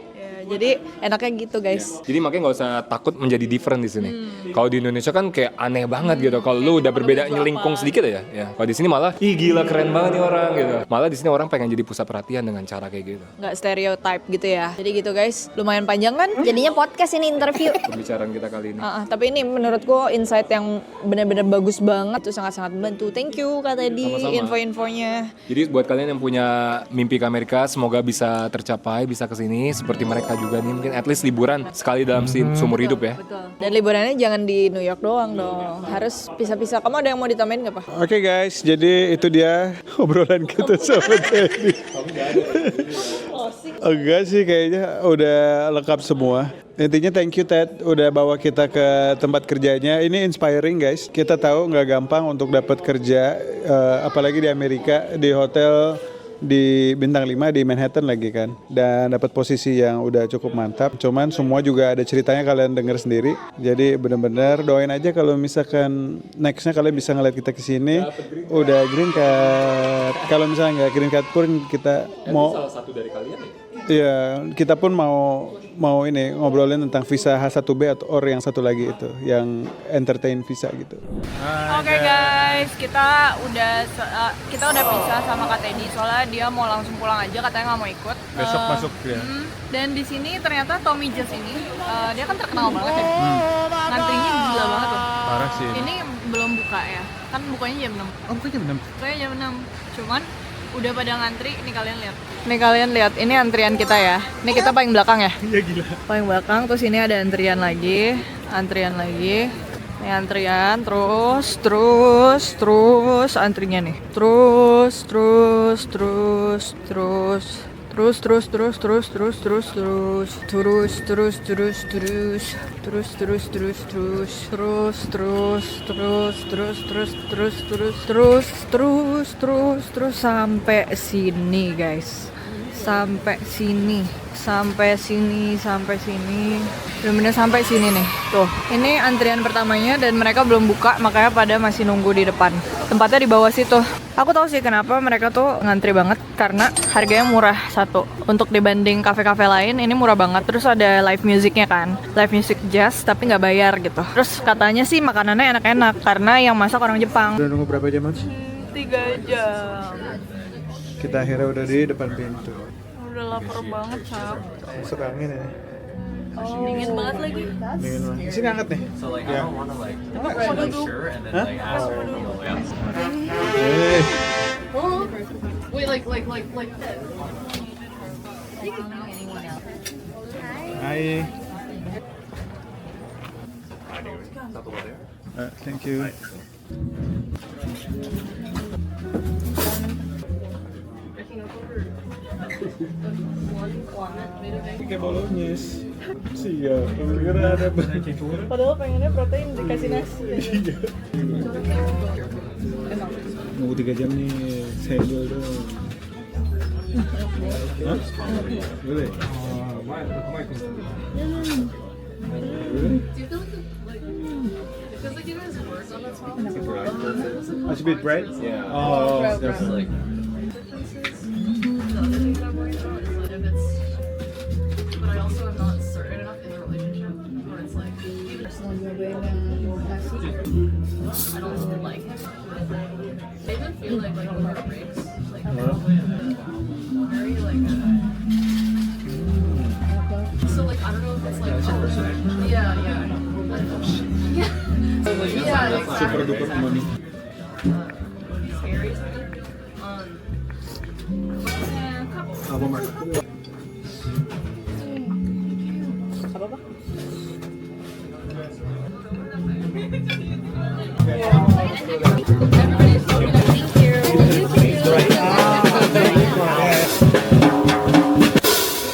Jadi enaknya gitu guys. Jadi makanya nggak usah takut menjadi different di sini. Kalau di Indonesia kan kayak aneh banget gitu. Kalau lu udah berbeda nyelingkung sedikit aja, ya. Kalau di sini malah, ih gila keren banget nih orang gitu. Malah di sini orang pengen jadi pusat perhatian dengan cara kayak gitu. Nggak stereotype gitu ya. Jadi gitu guys, lumayan panjang kan? Jadinya podcast ini interview. Pembicaraan kita kali ini. Tapi ini menurutku insight yang benar-benar bagus banget. Itu sangat-sangat membantu. Thank you Kak Teddy, Sama-sama. info-infonya. Jadi buat kalian yang punya mimpi ke Amerika, semoga bisa tercapai, bisa kesini seperti mereka juga nih. Mungkin at least liburan sekali dalam seumur hidup ya. Betul. Dan liburannya jangan di New York doang dong. Harus pisah-pisah. Kamu ada yang mau ditambahin nggak Pak? Oke guys, jadi itu dia obrolan kita sama Teddy. Enggak sih, kayaknya udah lengkap semua. Intinya thank you Ted udah bawa kita ke tempat kerjanya. Ini inspiring guys. Kita tahu nggak gampang untuk dapat kerja, apalagi di Amerika, di hotel di bintang 5 di Manhattan lagi kan, dan dapat posisi yang udah cukup mantap. Cuman semua juga ada ceritanya, kalian denger sendiri. Jadi benar-benar doain aja kalau misalkan nextnya kalian bisa ngeliat kita kesini udah green card. Kalau misalnya nggak green card pun kita mau salah satu dari kalian ya? Iya, kita pun mau ini ngobrolin tentang visa H1B atau yang satu lagi itu yang entertain visa gitu. Oke guys, kita udah pisah sama Kak Teddy soalnya dia mau langsung pulang aja, katanya nggak mau ikut. Besok masuk ya. Dan di sini ternyata Tommy Just ini dia kan terkenal banget ya. Ngantrinya gila banget loh. Parah sih. Ini belum buka ya. Kan bukanya jam 6. Oh, bukan jam 6. Bukanya jam 6. Cuman udah pada ngantri, nih kalian lihat. Nih kalian lihat, ini antrian kita ya. Ini kita paling belakang ya. Iya gila. Paling belakang, terus ini ada antrian lagi. Ini antrian, terus antrinya nih. Terus sampai sini guys. Sampai sini. Bener-bener sampai sini nih. Tuh, ini antrian pertamanya dan mereka belum buka, makanya pada masih nunggu di depan. Tempatnya di bawah situ. Aku tahu sih kenapa mereka tuh ngantri banget, karena harganya murah satu. Untuk dibanding kafe-kafe lain, ini murah banget. Terus ada live musicnya kan, live music jazz tapi nggak bayar gitu. Terus katanya sih makanannya enak-enak karena yang masak orang Jepang. Udah nunggu berapa jam Mas? 3 jam. Kita akhirnya udah di depan pintu. Udah lapar banget, Cap. Masuk angin ya. Dingin banget lagi. Dingin banget. Di sini hangat nih. Ya. Hah? Wait, like Hai. Thank you. Pakai bolognese. Siap. Kira ada padahal pengennya protein dikasih nasi. Nunggu 3 jam nih, sendol dong. Hah? Boleh? It's a bit bright? Yeah. Oh, definitely. Super duper umami. Apa Mark?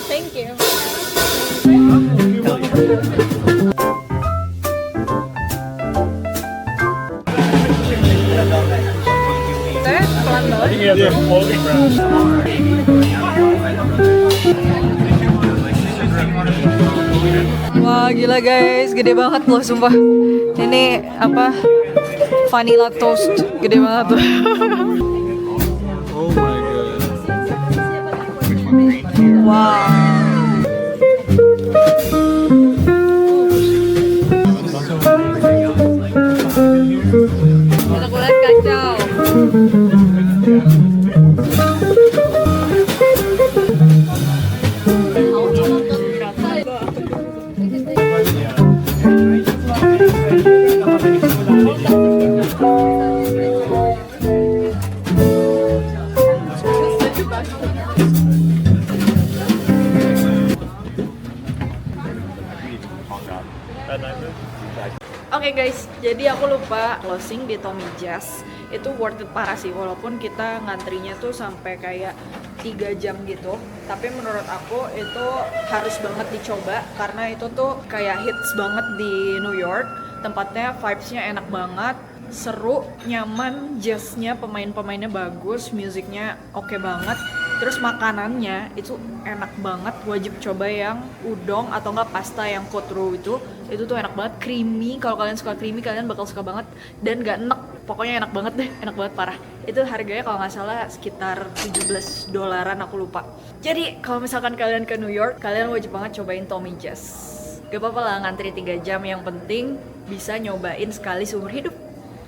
Thank you. Wah gila guys, gede banget loh sumpah. Ini apa? Vanilla toast, gede banget tuh. Oh my god. Wow. Aku lihat kacau. Oke guys, jadi aku lupa closing di Tommy Jazz. Itu worth it parah sih, walaupun kita ngantrinya tuh sampai kayak 3 jam gitu. Tapi menurut aku itu harus banget dicoba karena itu tuh kayak hits banget di New York. Tempatnya vibes-nya enak banget, seru, nyaman, jazznya, pemain-pemainnya bagus, musiknya oke banget. Terus makanannya itu enak banget, wajib coba yang udon atau enggak pasta yang kotro itu tuh enak banget, creamy. Kalau kalian suka creamy kalian bakal suka banget dan gak enek, pokoknya enak banget deh, enak banget parah. Itu harganya kalau nggak salah sekitar $17 aku lupa. Jadi kalau misalkan kalian ke New York, kalian wajib banget cobain Tommy Jazz. Gak apa-apa lah ngantri 3 jam, yang penting bisa nyobain sekali seumur hidup.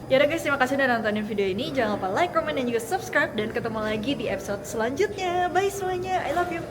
Yaudah guys, terima kasih udah nontonin video ini. Jangan lupa like, comment, dan juga subscribe. Dan ketemu lagi di episode selanjutnya. Bye semuanya, I love you.